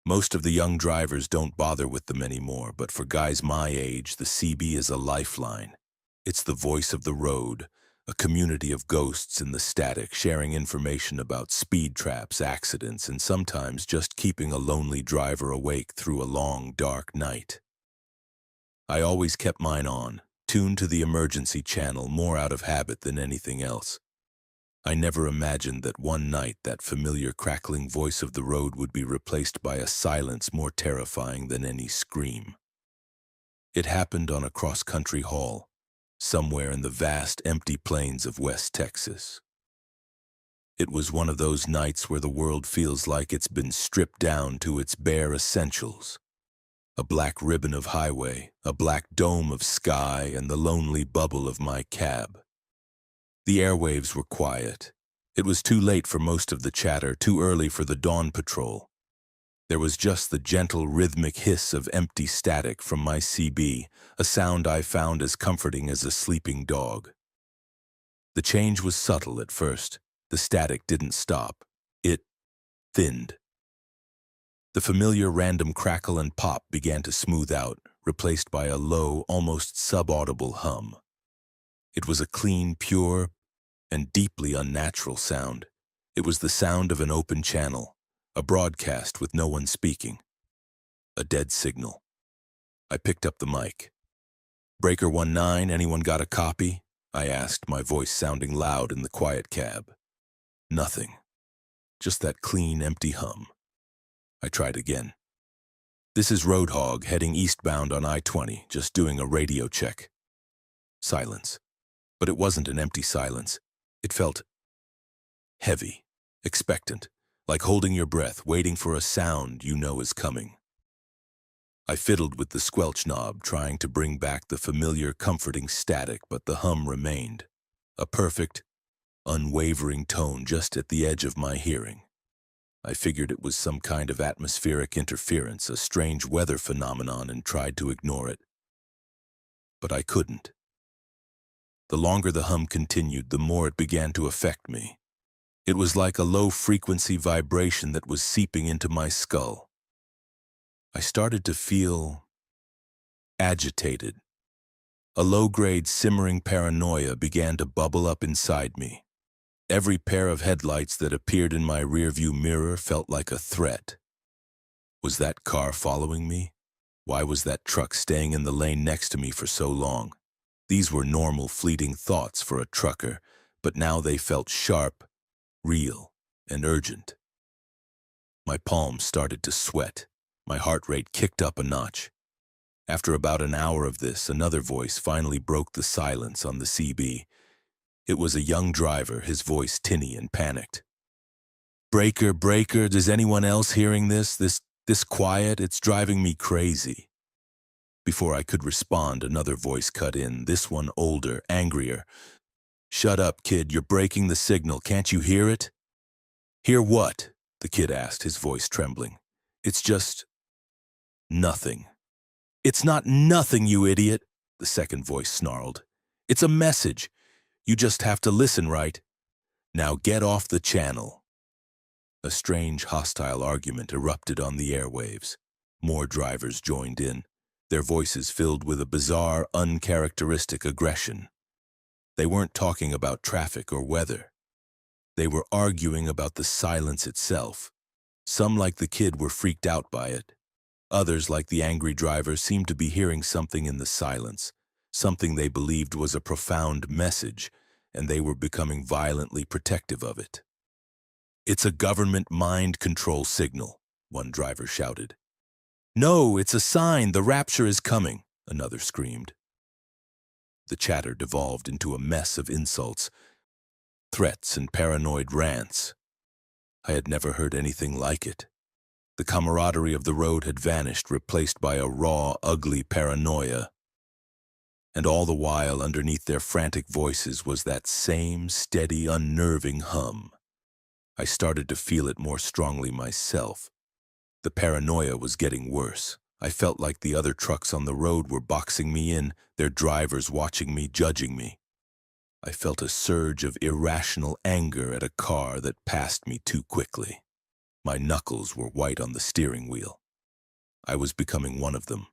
Most of the young drivers don't bother with them anymore, but for guys my age, the CB is a lifeline. It's the voice of the road, a community of ghosts in the static, sharing information about speed traps, accidents, and sometimes just keeping a lonely driver awake through a long, dark night. I always kept mine on, tuned to the emergency channel, more out of habit than anything else. I never imagined that one night that familiar crackling voice of the road would be replaced by a silence more terrifying than any scream. It happened on a cross-country haul, somewhere in the vast, empty plains of West Texas. It was one of those nights where the world feels like it's been stripped down to its bare essentials. A black ribbon of highway, a black dome of sky, and the lonely bubble of my cab. The airwaves were quiet. It was too late for most of the chatter, too early for the dawn patrol. There was just the gentle, rhythmic hiss of empty static from my CB, a sound I found as comforting as a sleeping dog. The change was subtle at first. The static didn't stop. It thinned. The familiar random crackle and pop began to smooth out, replaced by a low, almost subaudible hum. It was a clean, pure, and deeply unnatural sound. It was the sound of an open channel, a broadcast with no one speaking. A dead signal. I picked up the mic. "Breaker 19, anyone got a copy?" I asked, my voice sounding loud in the quiet cab. Nothing. Just that clean, empty hum. I tried again. "This is Roadhog, heading eastbound on I-20, just doing a radio check." Silence. But it wasn't an empty silence. It felt heavy, expectant, like holding your breath, waiting for a sound you know is coming. I fiddled with the squelch knob, trying to bring back the familiar, comforting static, but the hum remained. A perfect, unwavering tone just at the edge of my hearing. I figured it was some kind of atmospheric interference, a strange weather phenomenon, and tried to ignore it. But I couldn't. The longer the hum continued, the more it began to affect me. It was like a low-frequency vibration that was seeping into my skull. I started to feel agitated. A low-grade, simmering paranoia began to bubble up inside me. Every pair of headlights that appeared in my rearview mirror felt like a threat. Was that car following me? Why was that truck staying in the lane next to me for so long? These were normal, fleeting thoughts for a trucker, but now they felt sharp, real, and urgent. My palms started to sweat. My heart rate kicked up a notch. After about an hour of this, another voice finally broke the silence on the CB. It was a young driver, his voice tinny and panicked. "Breaker, breaker, is anyone else hearing this? This quiet, it's driving me crazy." Before I could respond, another voice cut in, this one older, angrier. "Shut up, kid, you're breaking the signal, can't you hear it?" "Hear what?" the kid asked, his voice trembling. "It's just nothing." "It's not nothing, you idiot," the second voice snarled. "It's a message. You just have to listen, right? Now get off the channel." A strange, hostile argument erupted on the airwaves. More drivers joined in, their voices filled with a bizarre, uncharacteristic aggression. They weren't talking about traffic or weather. They were arguing about the silence itself. Some, like the kid, were freaked out by it. Others, like the angry driver, seemed to be hearing something in the silence, something they believed was a profound message, and they were becoming violently protective of it. "It's a government mind control signal," one driver shouted. "No, it's a sign, the rapture is coming," another screamed. The chatter devolved into a mess of insults, threats, and paranoid rants. I had never heard anything like it. The camaraderie of the road had vanished, replaced by a raw, ugly paranoia. And all the while, underneath their frantic voices was that same steady, unnerving hum. I started to feel it more strongly myself. The paranoia was getting worse. I felt like the other trucks on the road were boxing me in, their drivers watching me, judging me. I felt a surge of irrational anger at a car that passed me too quickly. My knuckles were white on the steering wheel. I was becoming one of them.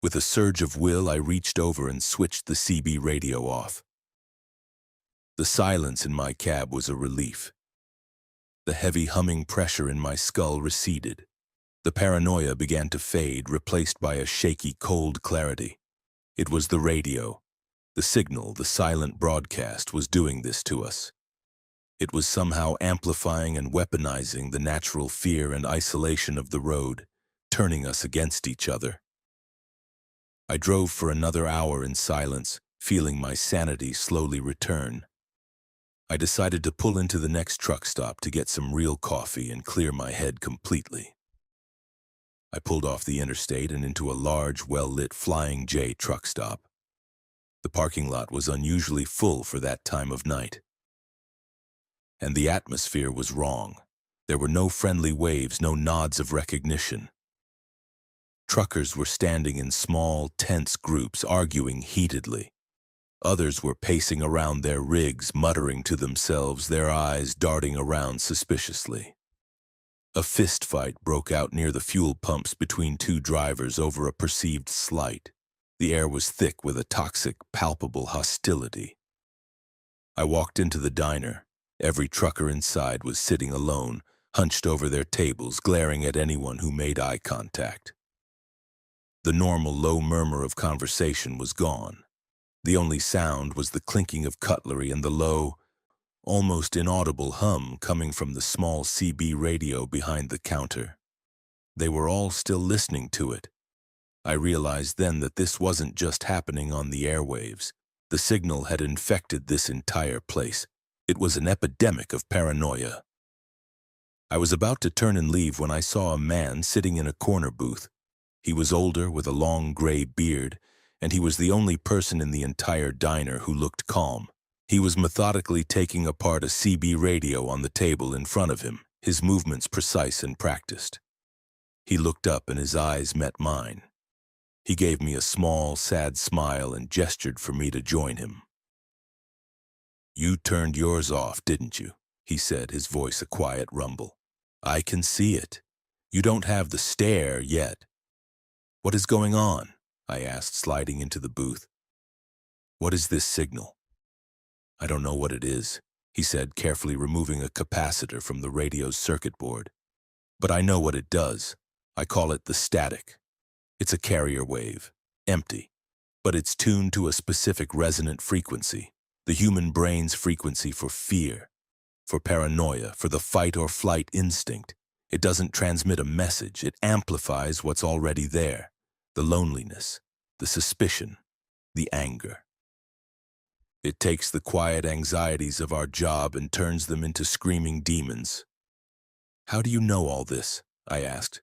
With a surge of will, I reached over and switched the CB radio off. The silence in my cab was a relief. The heavy humming pressure in my skull receded. The paranoia began to fade, replaced by a shaky, cold clarity. It was the radio. The signal, the silent broadcast, was doing this to us. It was somehow amplifying and weaponizing the natural fear and isolation of the road, turning us against each other. I drove for another hour in silence, feeling my sanity slowly return. I decided to pull into the next truck stop to get some real coffee and clear my head completely. I pulled off the interstate and into a large, well-lit Flying J truck stop. The parking lot was unusually full for that time of night. And the atmosphere was wrong. There were no friendly waves, no nods of recognition. Truckers were standing in small, tense groups, arguing heatedly. Others were pacing around their rigs, muttering to themselves, their eyes darting around suspiciously. A fist fight broke out near the fuel pumps between two drivers over a perceived slight. The air was thick with a toxic, palpable hostility. I walked into the diner. Every trucker inside was sitting alone, hunched over their tables, glaring at anyone who made eye contact. The normal low murmur of conversation was gone. The only sound was the clinking of cutlery and the low, almost inaudible hum coming from the small CB radio behind the counter. They were all still listening to it. I realized then that this wasn't just happening on the airwaves. The signal had infected this entire place. It was an epidemic of paranoia. I was about to turn and leave when I saw a man sitting in a corner booth. He was older, with a long gray beard, and he was the only person in the entire diner who looked calm. He was methodically taking apart a CB radio on the table in front of him, his movements precise and practiced. He looked up and his eyes met mine. He gave me a small, sad smile and gestured for me to join him. "You turned yours off, didn't you?" he said, his voice a quiet rumble. "I can see it. You don't have the stare yet." "What is going on?" I asked, sliding into the booth. "What is this signal?" "I don't know what it is," he said, carefully removing a capacitor from the radio's circuit board. "But I know what it does. I call it the static. It's a carrier wave, empty, but it's tuned to a specific resonant frequency, the human brain's frequency for fear, for paranoia, for the fight or flight instinct. It doesn't transmit a message, it amplifies what's already there, the loneliness, the suspicion, the anger. It takes the quiet anxieties of our job and turns them into screaming demons." "How do you know all this?" I asked.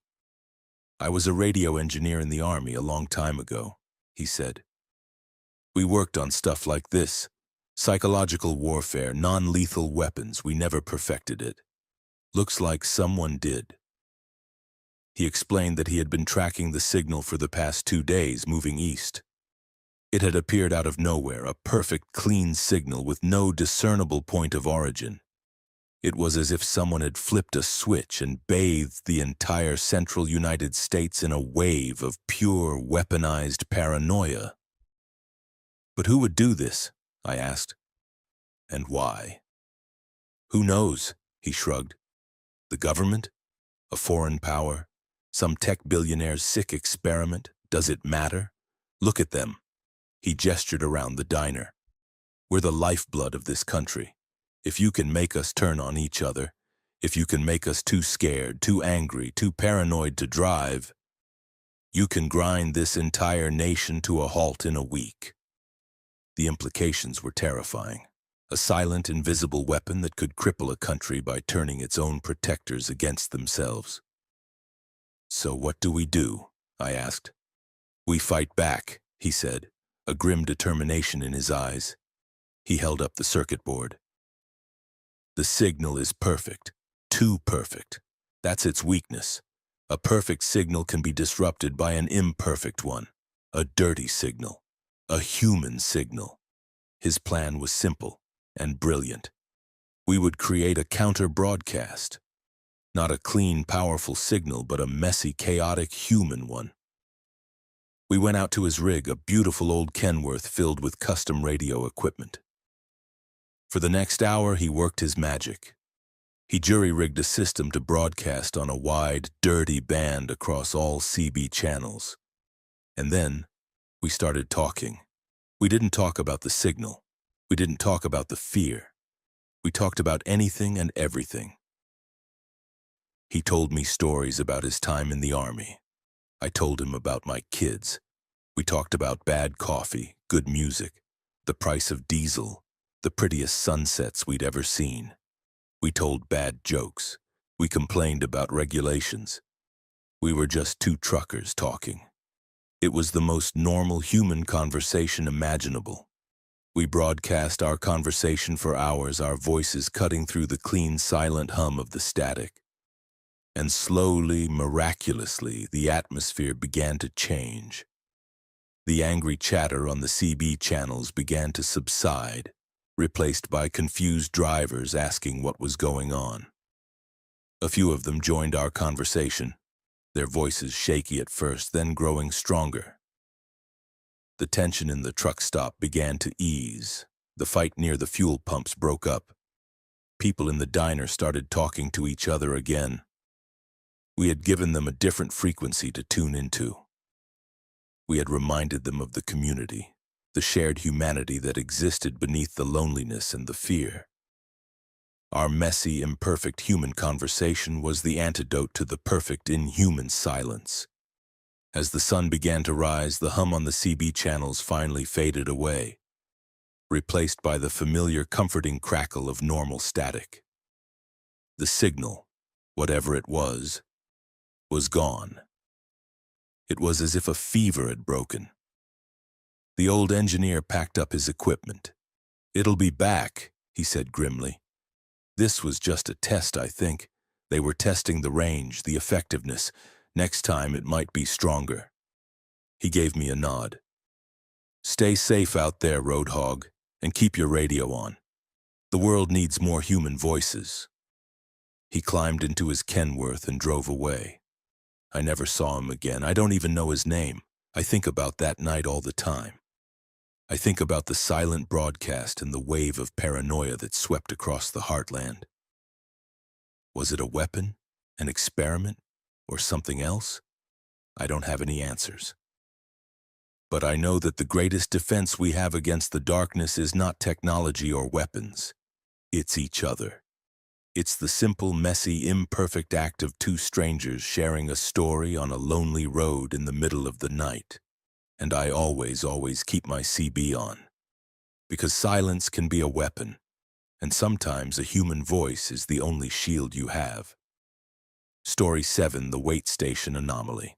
"I was a radio engineer in the Army a long time ago," he said. "We worked on stuff like this. Psychological warfare, non-lethal weapons. We never perfected it. Looks like someone did." He explained that he had been tracking the signal for the past 2 days, moving east. It had appeared out of nowhere, a perfect, clean signal with no discernible point of origin. It was as if someone had flipped a switch and bathed the entire central United States in a wave of pure, weaponized paranoia. "But who would do this?" I asked. "And why?" "Who knows?" he shrugged. "The government? A foreign power? Some tech billionaire's sick experiment? Does it matter? Look at them." He gestured around the diner. We're the lifeblood of this country. If you can make us turn on each other, if you can make us too scared, too angry, too paranoid to drive, you can grind this entire nation to a halt in a week." The implications were terrifying. A silent, invisible weapon that could cripple a country by turning its own protectors against themselves. "So what do we do?" I asked. "We fight back," he said, a grim determination in his eyes. He held up the circuit board. "The signal is perfect. Too perfect. That's its weakness. A perfect signal can be disrupted by an imperfect one. A dirty signal. A human signal." His plan was simple and brilliant. We would create a counter-broadcast. Not a clean, powerful signal, but a messy, chaotic human one. We went out to his rig, a beautiful old Kenworth filled with custom radio equipment. For the next hour, he worked his magic. He jury-rigged a system to broadcast on a wide, dirty band across all CB channels. And then, we started talking. We didn't talk about the signal. We didn't talk about the fear. We talked about anything and everything. He told me stories about his time in the army. I told him about my kids. We talked about bad coffee, good music, the price of diesel, the prettiest sunsets we'd ever seen. We told bad jokes. We complained about regulations. We were just two truckers talking. It was the most normal human conversation imaginable. We broadcast our conversation for hours, our voices cutting through the clean, silent hum of the static. And slowly, miraculously, the atmosphere began to change. The angry chatter on the CB channels began to subside, replaced by confused drivers asking what was going on. A few of them joined our conversation, their voices shaky at first, then growing stronger. The tension in the truck stop began to ease. The fight near the fuel pumps broke up. People in the diner started talking to each other again. We had given them a different frequency to tune into. We had reminded them of the community, the shared humanity that existed beneath the loneliness and the fear. Our messy, imperfect human conversation was the antidote to the perfect, inhuman silence. As the sun began to rise, the hum on the CB channels finally faded away, replaced by the familiar, comforting crackle of normal static. The signal, whatever it was gone. It was as if a fever had broken. The old engineer packed up his equipment. "It'll be back," he said grimly. "This was just a test, I think. They were testing the range, the effectiveness. Next time it might be stronger." He gave me a nod. "Stay safe out there, Roadhog, and keep your radio on. The world needs more human voices." He climbed into his Kenworth and drove away. I never saw him again. I don't even know his name. I think about that night all the time. I think about the silent broadcast and the wave of paranoia that swept across the heartland. Was it a weapon, an experiment, or something else? I don't have any answers. But I know that the greatest defense we have against the darkness is not technology or weapons. It's each other. It's the simple, messy, imperfect act of two strangers sharing a story on a lonely road in the middle of the night. And I always keep my CB on. Because silence can be a weapon, and sometimes a human voice is the only shield you have. Story 7, The Wait Station Anomaly.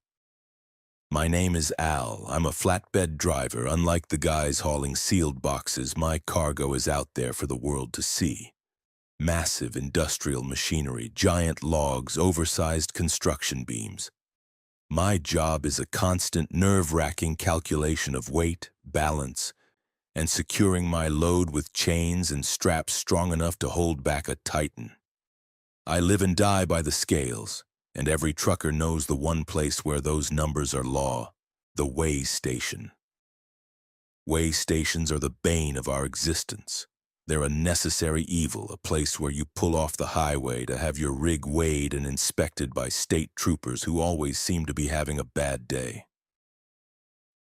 My name is Al. I'm a flatbed driver. Unlike the guys hauling sealed boxes, my cargo is out there for the world to see. Massive industrial machinery, giant logs, oversized construction beams. My job is a constant, nerve-wracking calculation of weight, balance, and securing my load with chains and straps strong enough to hold back a titan. I live and die by the scales, and every trucker knows the one place where those numbers are law, the weigh station. Weigh stations are the bane of our existence. They're a necessary evil, a place where you pull off the highway to have your rig weighed and inspected by state troopers who always seem to be having a bad day.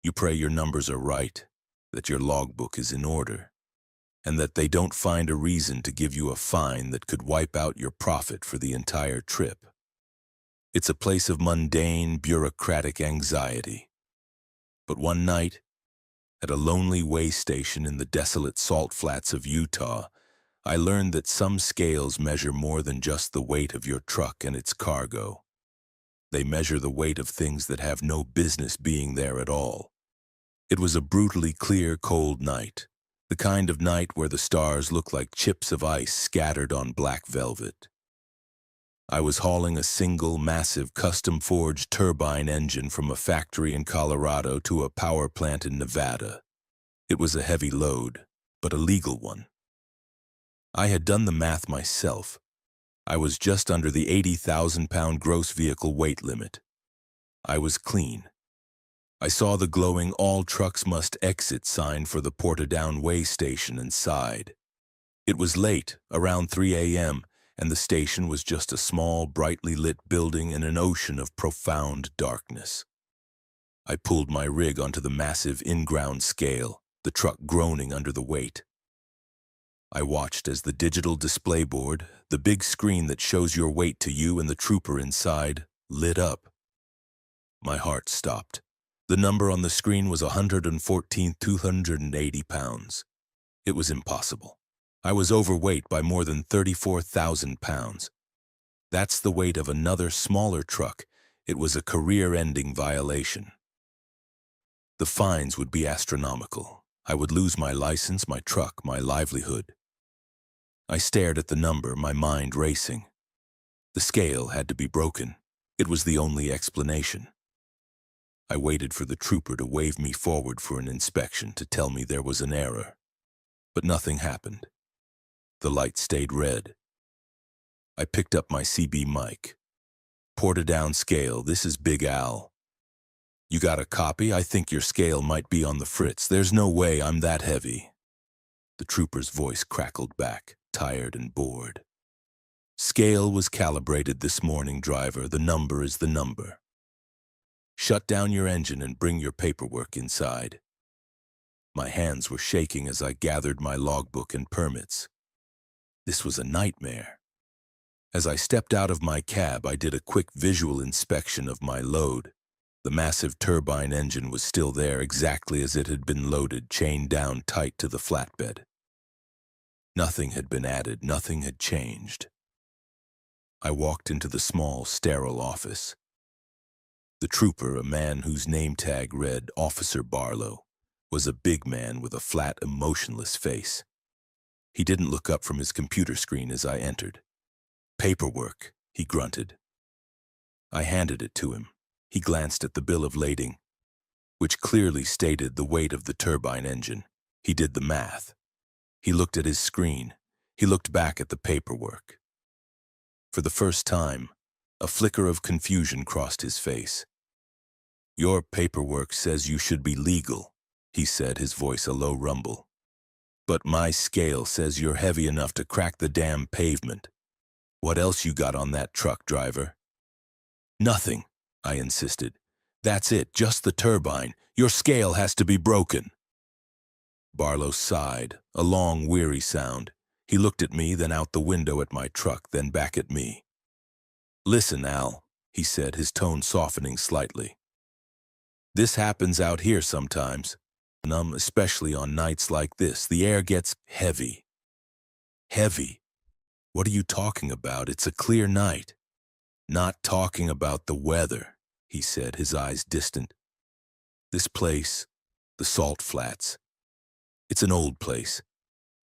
You pray your numbers are right, that your logbook is in order. and that they don't find a reason to give you a fine that could wipe out your profit for the entire trip. It's a place of mundane, bureaucratic anxiety. But one night, at a lonely way station in the desolate salt flats of Utah, I learned that some scales measure more than just the weight of your truck and its cargo. They measure the weight of things that have no business being there at all. It was a brutally clear, cold night, the kind of night where the stars look like chips of ice scattered on black velvet. I was hauling a single, massive, custom-forged turbine engine from a factory in Colorado to a power plant in Nevada. It was a heavy load, but a legal one. I had done the math myself. I was just under the 80,000-pound gross vehicle weight limit. I was clean. I saw the glowing "All trucks must exit" sign for the Portadown way station and sighed. It was late, around 3 a.m., and the station was just a small, brightly lit building in an ocean of profound darkness. I pulled my rig onto the massive in-ground scale, the truck groaning under the weight. I watched as the digital display board, the big screen that shows your weight to you and the trooper inside, lit up. My heart stopped. The number on the screen was 114,280 pounds. It was impossible. I was overweight by more than 34,000 pounds. That's the weight of another, smaller truck. It was a career-ending violation. The fines would be astronomical. I would lose my license, my truck, my livelihood. I stared at the number, my mind racing. The scale had to be broken. It was the only explanation. I waited for the trooper to wave me forward for an inspection, to tell me there was an error. But nothing happened. The light stayed red. I picked up my CB mic. "Portadown scale, this is Big Al. You got a copy? I think your scale might be on the fritz. There's no way I'm that heavy." The trooper's voice crackled back, tired and bored. "Scale was calibrated this morning, driver. The number is the number. Shut down your engine and bring your paperwork inside." My hands were shaking as I gathered my logbook and permits. This was a nightmare. As I stepped out of my cab, I did a quick visual inspection of my load. The massive turbine engine was still there, exactly as it had been loaded, chained down tight to the flatbed. Nothing had been added, nothing had changed. I walked into the small, sterile office. The trooper, a man whose name tag read Officer Barlow, was a big man with a flat, emotionless face. He didn't look up from his computer screen as I entered. "Paperwork," he grunted. I handed it to him. He glanced at the bill of lading, which clearly stated the weight of the turbine engine. He did the math. He looked at his screen. He looked back at the paperwork. For the first time, a flicker of confusion crossed his face. "Your paperwork says you should be legal," he said, his voice a low rumble. "But my scale says you're heavy enough to crack the damn pavement. What else you got on that truck, driver?" "Nothing," I insisted. "That's it, just the turbine. Your scale has to be broken." Barlow sighed, a long, weary sound. He looked at me, then out the window at my truck, then back at me. "Listen, Al," he said, his tone softening slightly. "This happens out here sometimes. Especially on nights like this. The air gets heavy." "Heavy? What are you talking about? It's a clear night." "Not talking about the weather," he said, his eyes distant. "This place, the Salt Flats, it's an old place.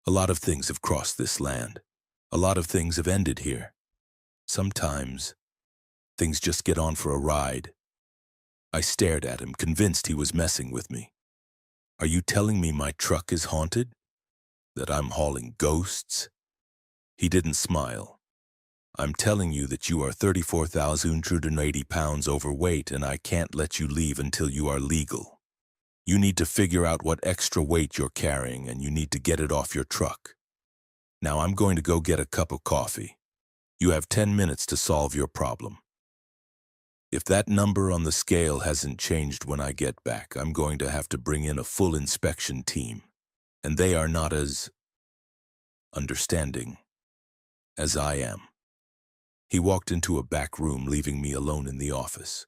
A lot of things have crossed this land. A lot of things have ended here. Sometimes, things just get on for a ride." I stared at him, convinced he was messing with me. "Are you telling me my truck is haunted? That I'm hauling ghosts?" He didn't smile. "I'm telling you that you are 34,280 pounds overweight, and I can't let you leave until you are legal. You need to figure out what extra weight you're carrying, and you need to get it off your truck. Now I'm going to go get a cup of coffee. You have 10 minutes to solve your problem. If that number on the scale hasn't changed when I get back, I'm going to have to bring in a full inspection team. And they are not as..." understanding, as I am. He walked into a back room, leaving me alone in the office.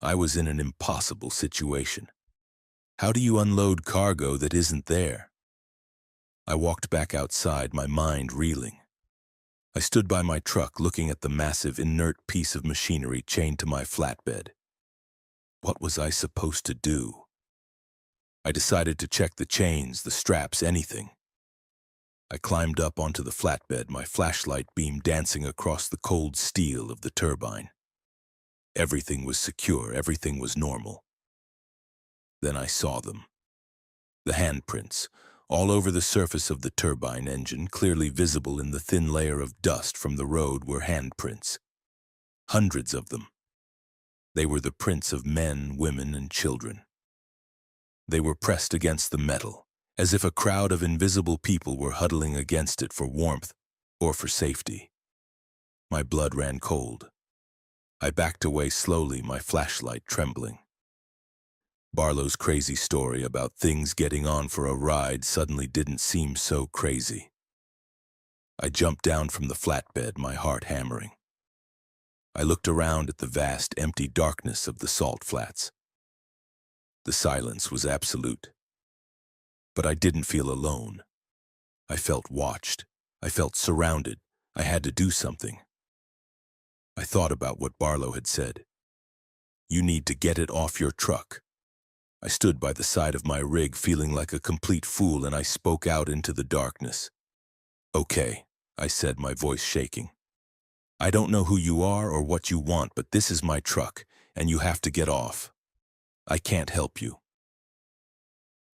I was in an impossible situation. How do you unload cargo that isn't there? I walked back outside, my mind reeling. I stood by my truck, looking at the massive, inert piece of machinery chained to my flatbed. What was I supposed to do? I decided to check the chains, the straps, anything. I climbed up onto the flatbed, my flashlight beam dancing across the cold steel of the turbine. Everything was secure, everything was normal. Then I saw them. The handprints, all over the surface of the turbine engine, clearly visible in the thin layer of dust from the road, were handprints. Hundreds of them. They were the prints of men, women, and children. They were pressed against the metal, as if a crowd of invisible people were huddling against it for warmth or for safety. My blood ran cold. I backed away slowly, my flashlight trembling. Barlow's crazy story about things getting on for a ride suddenly didn't seem so crazy. I jumped down from the flatbed, my heart hammering. I looked around at the vast, empty darkness of the salt flats. The silence was absolute. But I didn't feel alone. I felt watched. I felt surrounded. I had to do something. I thought about what Barlow had said. You need to get it off your truck. I stood by the side of my rig, feeling like a complete fool, and I spoke out into the darkness. Okay, I said, my voice shaking. I don't know who you are or what you want, but this is my truck, and you have to get off. I can't help you.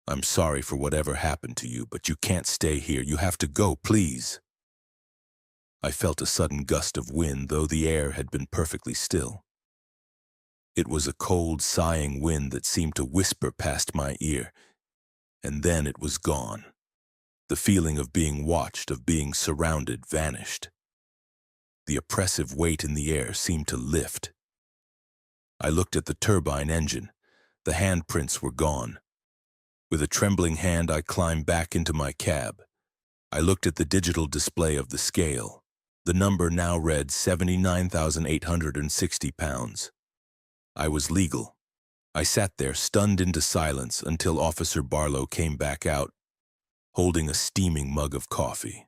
I'm sorry for whatever happened to you, but you can't stay here. You have to go, please. I felt a sudden gust of wind, though the air had been perfectly still. It was a cold, sighing wind that seemed to whisper past my ear, and then it was gone. The feeling of being watched, of being surrounded, vanished. The oppressive weight in the air seemed to lift. I looked at the turbine engine. The handprints were gone. With a trembling hand, I climbed back into my cab. I looked at the digital display of the scale. The number now read 79,860 pounds. I was legal. I sat there, stunned into silence, until Officer Barlow came back out, holding a steaming mug of coffee.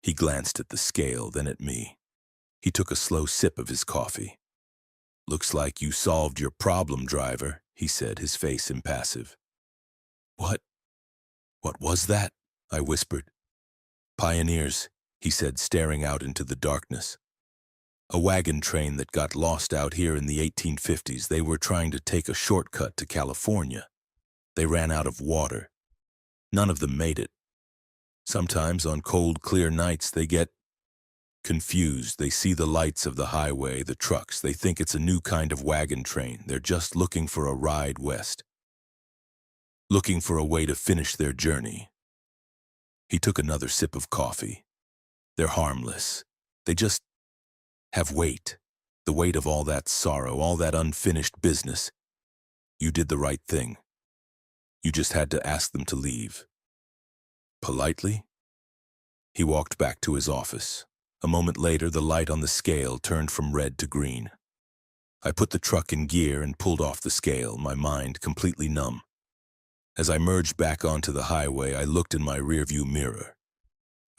He glanced at the scale, then at me. He took a slow sip of his coffee. Looks like you solved your problem, driver, he said, his face impassive. What was that? I whispered. Pioneers, he said, staring out into the darkness. A wagon train that got lost out here in the 1850s. They were trying to take a shortcut to California. They ran out of water. None of them made it. Sometimes on cold, clear nights they get confused. They see the lights of the highway, the trucks. They think it's a new kind of wagon train. They're just looking for a ride west. Looking for a way to finish their journey. He took another sip of coffee. They're harmless. They just have weight. The weight of all that sorrow, all that unfinished business. You did the right thing. You just had to ask them to leave. Politely? He walked back to his office. A moment later, the light on the scale turned from red to green. I put the truck in gear and pulled off the scale, my mind completely numb. As I merged back onto the highway, I looked in my rearview mirror.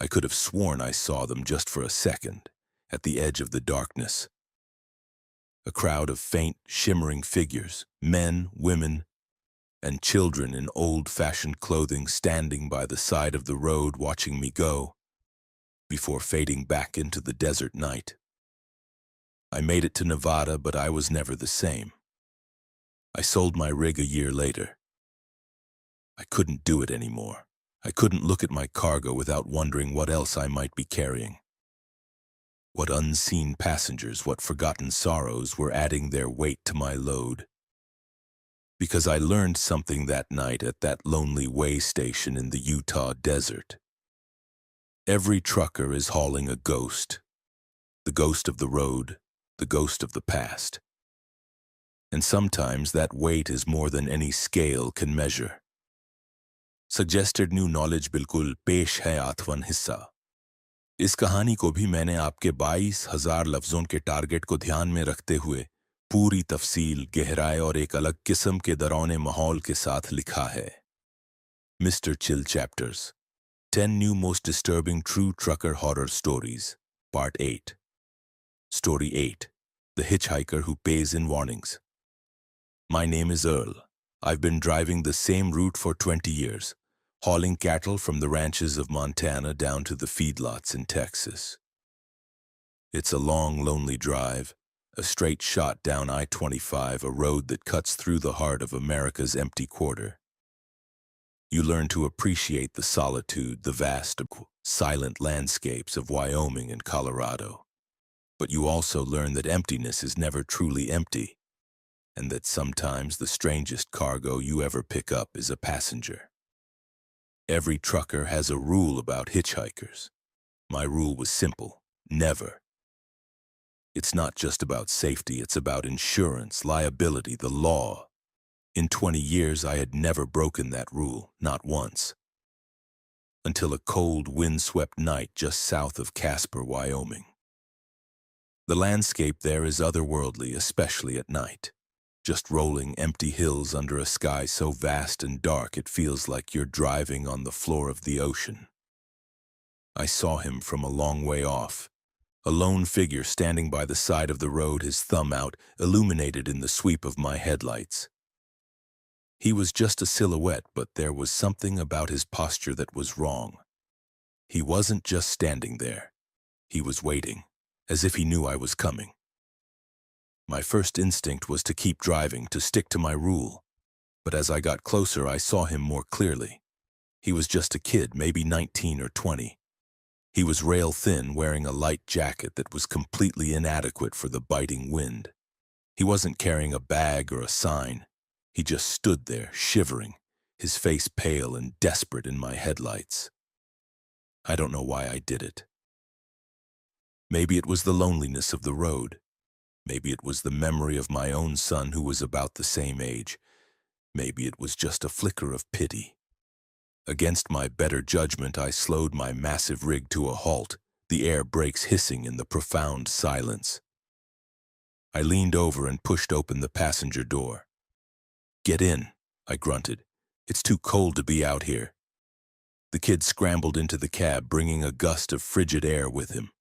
I could have sworn I saw them just for a second, at the edge of the darkness. A crowd of faint, shimmering figures, men, women, and children in old-fashioned clothing standing by the side of the road watching me go, before fading back into the desert night. I made it to Nevada, but I was never the same. I sold my rig a year later. I couldn't do it anymore. I couldn't look at my cargo without wondering what else I might be carrying. What unseen passengers, what forgotten sorrows were adding their weight to my load. Because I learned something that night at that lonely way station in the Utah desert. Every trucker is hauling a ghost. The ghost of the road, the ghost of the past. And sometimes that weight is more than any scale can measure. Suggested new knowledge बिल्कुल पेश है आठवां हिस्सा। इस कहानी को भी मैंने आपके 22,000 लफ्जों के टारगेट को ध्यान में रखते हुए पूरी तफसील, गहराई और एक अलग किस्म के डरावने माहौल के साथ लिखा है। Mister chill chapters 10 new most disturbing true trucker horror stories, Part 8. Story 8. The Hitchhiker Who Pays in Warnings. My name is Earl. I've been driving the same route for 20 years, hauling cattle from the ranches of Montana down to the feedlots in Texas. It's a long, lonely drive, a straight shot down I-25, a road that cuts through the heart of America's empty quarter. You learn to appreciate the solitude, the vast, silent landscapes of Wyoming and Colorado. But you also learn that emptiness is never truly empty, and that sometimes the strangest cargo you ever pick up is a passenger. Every trucker has a rule about hitchhikers. My rule was simple: never. It's not just about safety, it's about insurance, liability, the law. In 20 years, I had never broken that rule, not once. Until a cold, wind-swept night just south of Casper, Wyoming. The landscape there is otherworldly, especially at night. Just rolling empty hills under a sky so vast and dark it feels like you're driving on the floor of the ocean. I saw him from a long way off, a lone figure standing by the side of the road, his thumb out, illuminated in the sweep of my headlights. He was just a silhouette, but there was something about his posture that was wrong. He wasn't just standing there. He was waiting, as if he knew I was coming. My first instinct was to keep driving, to stick to my rule. But as I got closer, I saw him more clearly. He was just a kid, maybe 19 or 20. He was rail-thin, wearing a light jacket that was completely inadequate for the biting wind. He wasn't carrying a bag or a sign. He just stood there, shivering, his face pale and desperate in my headlights. I don't know why I did it. Maybe it was the loneliness of the road. Maybe it was the memory of my own son who was about the same age. Maybe it was just a flicker of pity. Against my better judgment, I slowed my massive rig to a halt, the air brakes hissing in the profound silence. I leaned over and pushed open the passenger door. "Get in," I grunted. "It's too cold to be out here." The kid scrambled into the cab, bringing a gust of frigid air with him.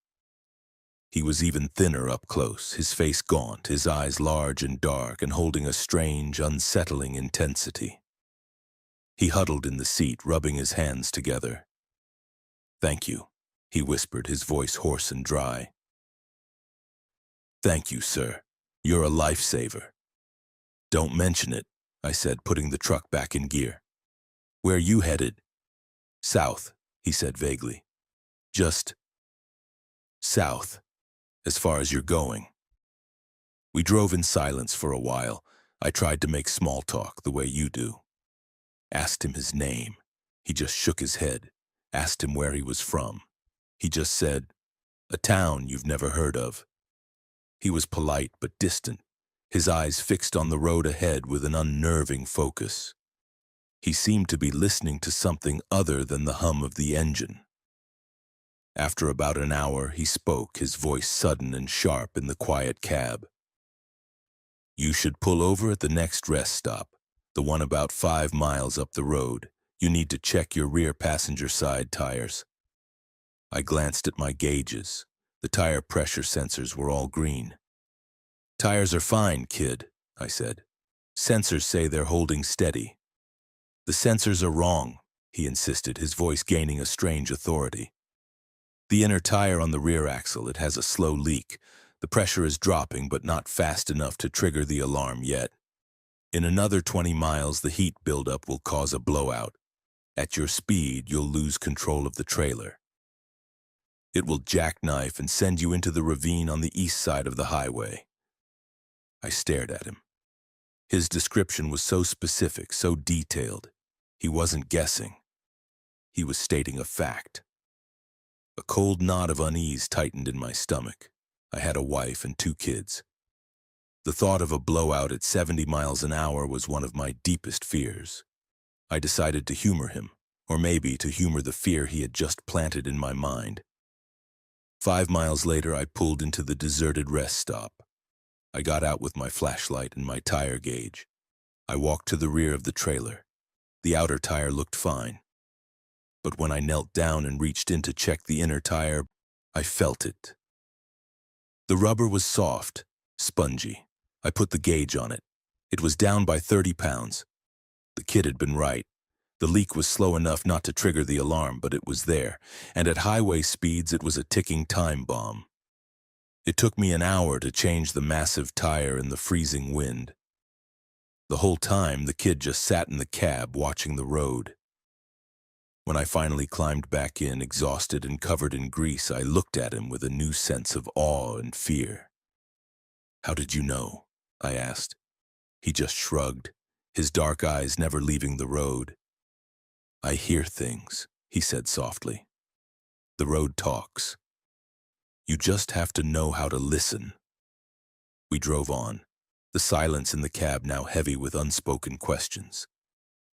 He was even thinner up close, his face gaunt, his eyes large and dark, and holding a strange, unsettling intensity. He huddled in the seat, rubbing his hands together. "Thank you," he whispered, his voice hoarse and dry. "Thank you, sir. You're a lifesaver." "Don't mention it," I said, putting the truck back in gear. "Where are you headed?" "South," he said vaguely. "Just south, as far as you're going." We drove in silence for a while. I tried to make small talk the way you do. Asked him his name. He just shook his head. Asked him where he was from. He just said, "A town you've never heard of." He was polite but distant, his eyes fixed on the road ahead with an unnerving focus. He seemed to be listening to something other than the hum of the engine. After about an hour, he spoke, his voice sudden and sharp in the quiet cab. "You should pull over at the next rest stop, the one about 5 miles up the road. You need to check your rear passenger side tires." I glanced at my gauges. The tire pressure sensors were all green. "Tires are fine, kid," I said. "Sensors say they're holding steady." "The sensors are wrong," he insisted, his voice gaining a strange authority. "The inner tire on the rear axle, it has a slow leak. The pressure is dropping, but not fast enough to trigger the alarm yet. In another 20 miles, the heat buildup will cause a blowout. At your speed, you'll lose control of the trailer. It will jackknife and send you into the ravine on the east side of the highway." I stared at him. His description was so specific, so detailed. He wasn't guessing. He was stating a fact. A cold knot of unease tightened in my stomach. I had a wife and 2 kids. The thought of a blowout at 70 miles an hour was one of my deepest fears. I decided to humor him. or maybe to humor the fear he had just planted in my mind. 5 miles later, I pulled into the deserted rest stop. I got out with my flashlight and my tire gauge. I walked to the rear of the trailer. The outer tire looked fine. But when I knelt down and reached in to check the inner tire, I felt it. The rubber was soft, spongy. I put the gauge on it. It was down by 30 pounds. The kid had been right. The leak was slow enough not to trigger the alarm, but it was there, and at highway speeds it was a ticking time bomb. It took me an hour to change the massive tire in the freezing wind. The whole time, the kid just sat in the cab watching the road. When I finally climbed back in, exhausted and covered in grease, I looked at him with a new sense of awe and fear. "How did you know?" I asked. He just shrugged, his dark eyes never leaving the road. "I hear things," he said softly. "The road talks. You just have to know how to listen." We drove on, the silence in the cab now heavy with unspoken questions.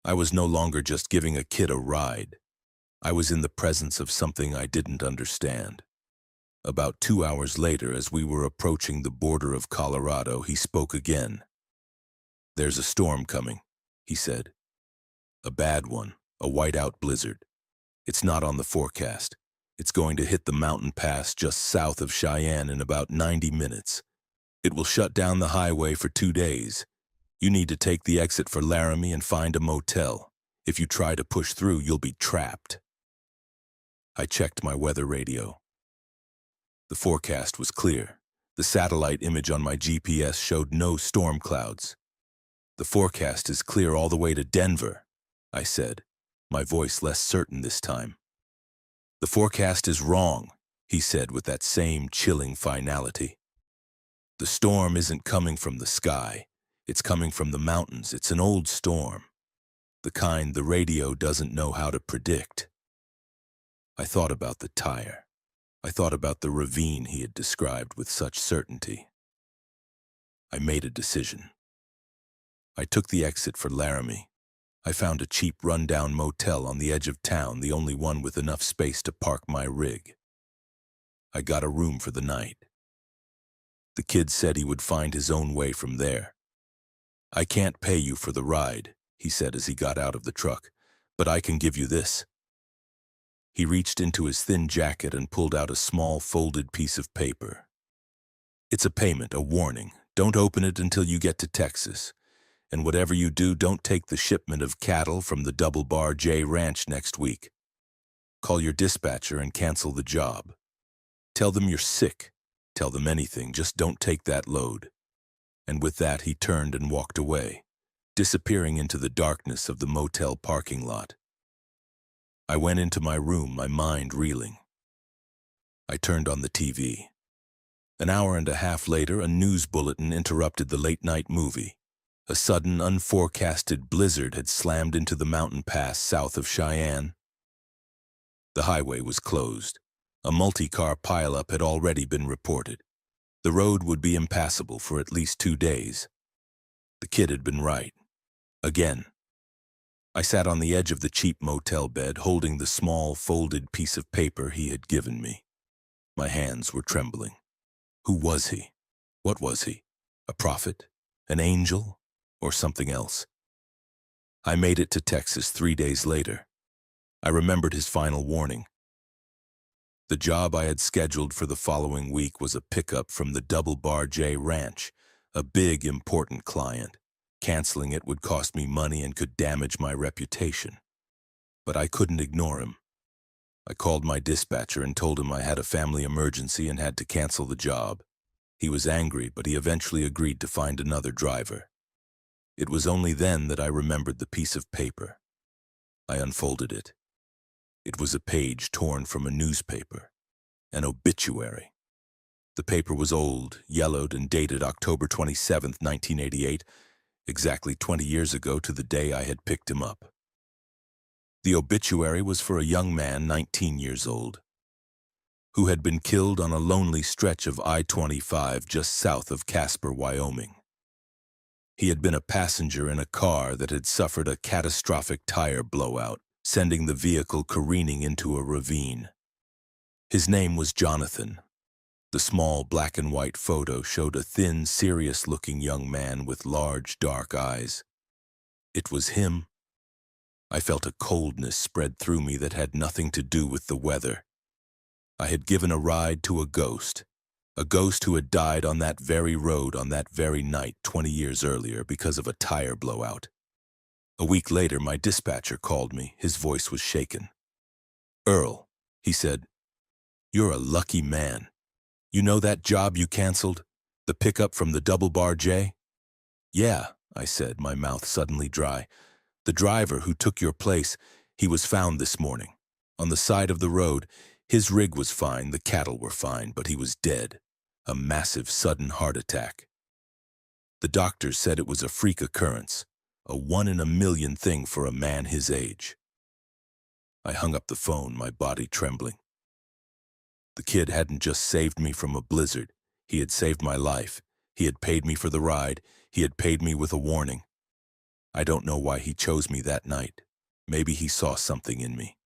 I was no longer just giving a kid a ride. I was in the presence of something I didn't understand. About 2 hours later, as we were approaching the border of Colorado, he spoke again. "There's a storm coming," he said. "A bad one, a whiteout blizzard. It's not on the forecast. It's going to hit the mountain pass just south of Cheyenne in about 90 minutes. It will shut down the highway for 2 days. You need to take the exit for Laramie and find a motel. If you try to push through, you'll be trapped." I checked my weather radio. The forecast was clear. The satellite image on my GPS showed no storm clouds. "The forecast is clear all the way to Denver," I said, my voice less certain this time. "The forecast is wrong," he said with that same chilling finality. "The storm isn't coming from the sky. It's coming from the mountains. It's an old storm. The kind the radio doesn't know how to predict." I thought about the tire. I thought about the ravine he had described with such certainty. I made a decision. I took the exit for Laramie. I found a cheap rundown motel on the edge of town, the only one with enough space to park my rig. I got a room for the night. The kid said he would find his own way from there. "I can't pay you for the ride," he said as he got out of the truck, "but I can give you this." He reached into his thin jacket and pulled out a small folded piece of paper. "It's a payment, a warning. Don't open it until you get to Texas. And whatever you do, don't take the shipment of cattle from the Double Bar J Ranch next week. Call your dispatcher and cancel the job. Tell them you're sick. Tell them anything, just don't take that load." And with that, he turned and walked away, disappearing into the darkness of the motel parking lot. I went into my room, my mind reeling. I turned on the TV. An hour and a half later, a news bulletin interrupted the late-night movie. A sudden, unforecasted blizzard had slammed into the mountain pass south of Cheyenne. The highway was closed. A multi-car pileup had already been reported. The road would be impassable for at least 2 days. The kid had been right. Again. I sat on the edge of the cheap motel bed, holding the small, folded piece of paper he had given me. My hands were trembling. Who was he? What was he? A prophet? An angel? Or something else? I made it to Texas 3 days later. I remembered his final warning. The job I had scheduled for the following week was a pickup from the Double Bar J Ranch, a big, important client. Canceling it would cost me money and could damage my reputation. But I couldn't ignore him. I called my dispatcher and told him I had a family emergency and had to cancel the job. He was angry, but he eventually agreed to find another driver. It was only then that I remembered the piece of paper. I unfolded it. It was a page torn from a newspaper, an obituary. The paper was old, yellowed, and dated October 27th, 1988, exactly 20 years ago to the day I had picked him up. The obituary was for a young man, 19 years old, who had been killed on a lonely stretch of I-25 just south of Casper, Wyoming. He had been a passenger in a car that had suffered a catastrophic tire blowout, sending the vehicle careening into a ravine. His name was Jonathan. The small black and white photo showed a thin, serious-looking young man with large, dark eyes. It was him. I felt a coldness spread through me that had nothing to do with the weather. I had given a ride to a ghost who had died on that very road on that very night 20 years earlier because of a tire blowout. A week later, my dispatcher called me. His voice was shaken. "Earl," he said, "you're a lucky man. You know that job you canceled? The pickup from the Double Bar J?" "Yeah," I said, my mouth suddenly dry. "The driver who took your place, he was found this morning. On the side of the road, his rig was fine, the cattle were fine, but he was dead. A massive, sudden heart attack. The doctors said it was a freak occurrence, a 1 in a million thing for a man his age." I hung up the phone, my body trembling. The kid hadn't just saved me from a blizzard. He had saved my life. He had paid me for the ride. He had paid me with a warning. I don't know why he chose me that night. Maybe he saw something in me.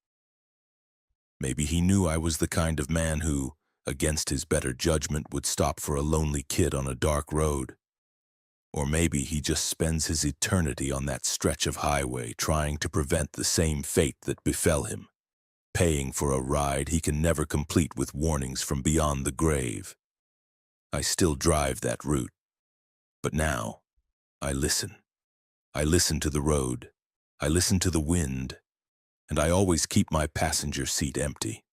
Maybe he knew I was the kind of man who, against his better judgment, would stop for a lonely kid on a dark road. Or maybe he just spends his eternity on that stretch of highway trying to prevent the same fate that befell him, paying for a ride he can never complete with warnings from beyond the grave. I still drive that route, but now I listen. I listen to the road, I listen to the wind, and I always keep my passenger seat empty,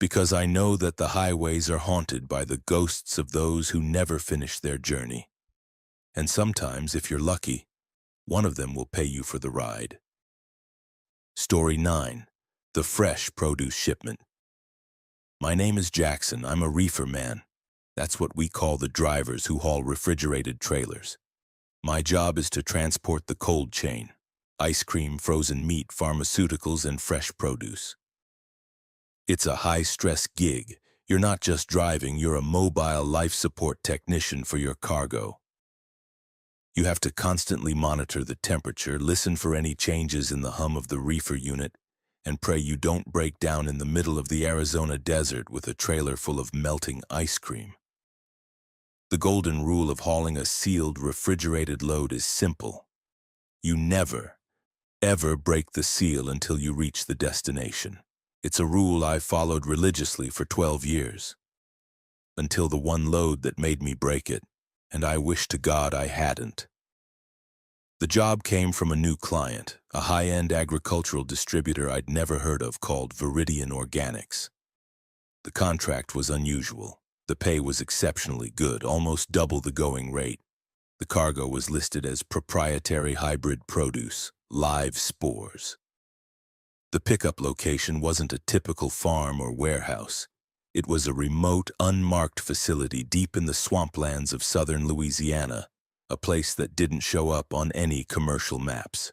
because I know that the highways are haunted by the ghosts of those who never finish their journey. And sometimes, if you're lucky, one of them will pay you for the ride. Story 9. The Fresh Produce Shipment. My name is Jackson. I'm a reefer man. That's what we call the drivers who haul refrigerated trailers. My job is to transport the cold chain: ice cream, frozen meat, pharmaceuticals, and fresh produce. It's a high-stress gig. You're not just driving, you're a mobile life support technician for your cargo. You have to constantly monitor the temperature, listen for any changes in the hum of the reefer unit, and pray you don't break down in the middle of the Arizona desert with a trailer full of melting ice cream. The golden rule of hauling a sealed, refrigerated load is simple. You never, ever break the seal until you reach the destination. It's a rule I've followed religiously for 12 years. Until the one load that made me break it, and I wish to God I hadn't. The job came from a new client, a high-end agricultural distributor I'd never heard of called Viridian Organics. The contract was unusual. The pay was exceptionally good, almost double the going rate. The cargo was listed as proprietary hybrid produce, live spores. The pickup location wasn't a typical farm or warehouse. It was a remote, unmarked facility deep in the swamplands of southern Louisiana, a place that didn't show up on any commercial maps.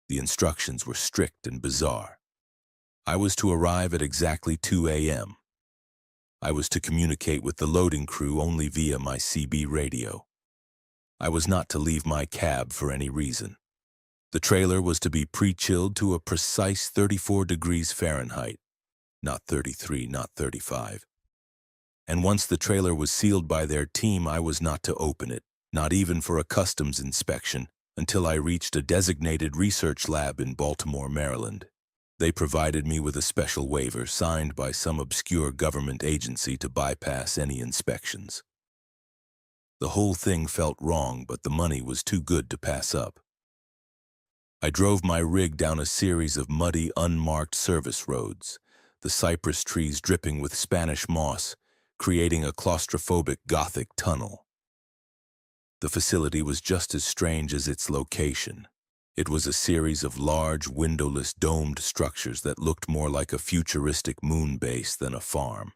The instructions were strict and bizarre. I was to arrive at exactly 2 a.m. I was to communicate with the loading crew only via my CB radio. I was not to leave my cab for any reason. The trailer was to be pre-chilled to a precise 34 degrees Fahrenheit. Not 33, not 35. And once the trailer was sealed by their team, I was not to open it, not even for a customs inspection, until I reached a designated research lab in Baltimore, Maryland. They provided me with a special waiver signed by some obscure government agency to bypass any inspections. The whole thing felt wrong, but the money was too good to pass up. I drove my rig down a series of muddy, unmarked service roads, the cypress trees dripping with Spanish moss, creating a claustrophobic Gothic tunnel. The facility was just as strange as its location. It was a series of large, windowless, domed structures that looked more like a futuristic moon base than a farm.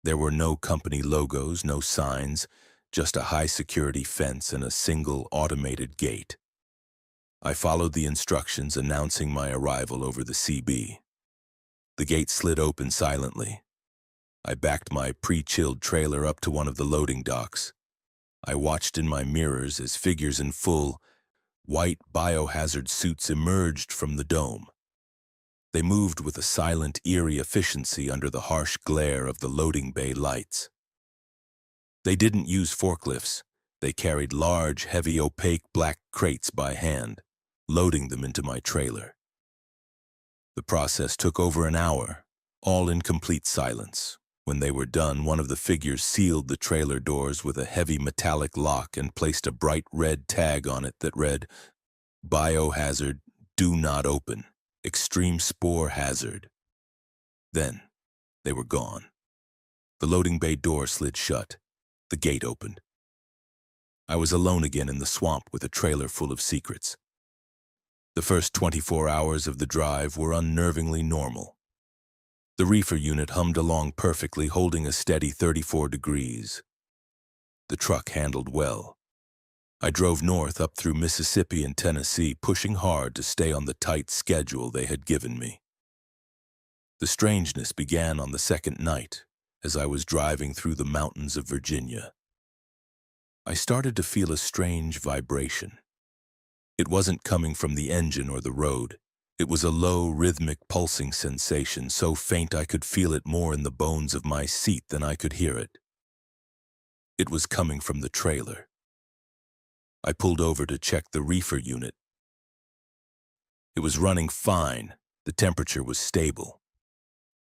There were no company logos, no signs, just a high-security fence and a single automated gate. I followed the instructions announcing my arrival over the CB. The gate slid open silently. I backed my pre-chilled trailer up to one of the loading docks. I watched in my mirrors as figures in full, white biohazard suits emerged from the dome. They moved with a silent, eerie efficiency under the harsh glare of the loading bay lights. They didn't use forklifts. They carried large, heavy, opaque black crates by hand, loading them into my trailer. The process took over an hour, all in complete silence. When they were done, one of the figures sealed the trailer doors with a heavy metallic lock and placed a bright red tag on it that read, "Biohazard, do not open. Extreme spore hazard." Then, they were gone. The loading bay door slid shut. The gate opened. I was alone again in the swamp with a trailer full of secrets. The first 24 hours of the drive were unnervingly normal. The reefer unit hummed along perfectly, holding a steady 34 degrees. The truck handled well. I drove north up through Mississippi and Tennessee, pushing hard to stay on the tight schedule they had given me. The strangeness began on the second night, as I was driving through the mountains of Virginia. I started to feel a strange vibration. It wasn't coming from the engine or the road. It was a low, rhythmic, pulsing sensation, so faint I could feel it more in the bones of my seat than I could hear it. It was coming from the trailer. I pulled over to check the reefer unit. It was running fine. The temperature was stable.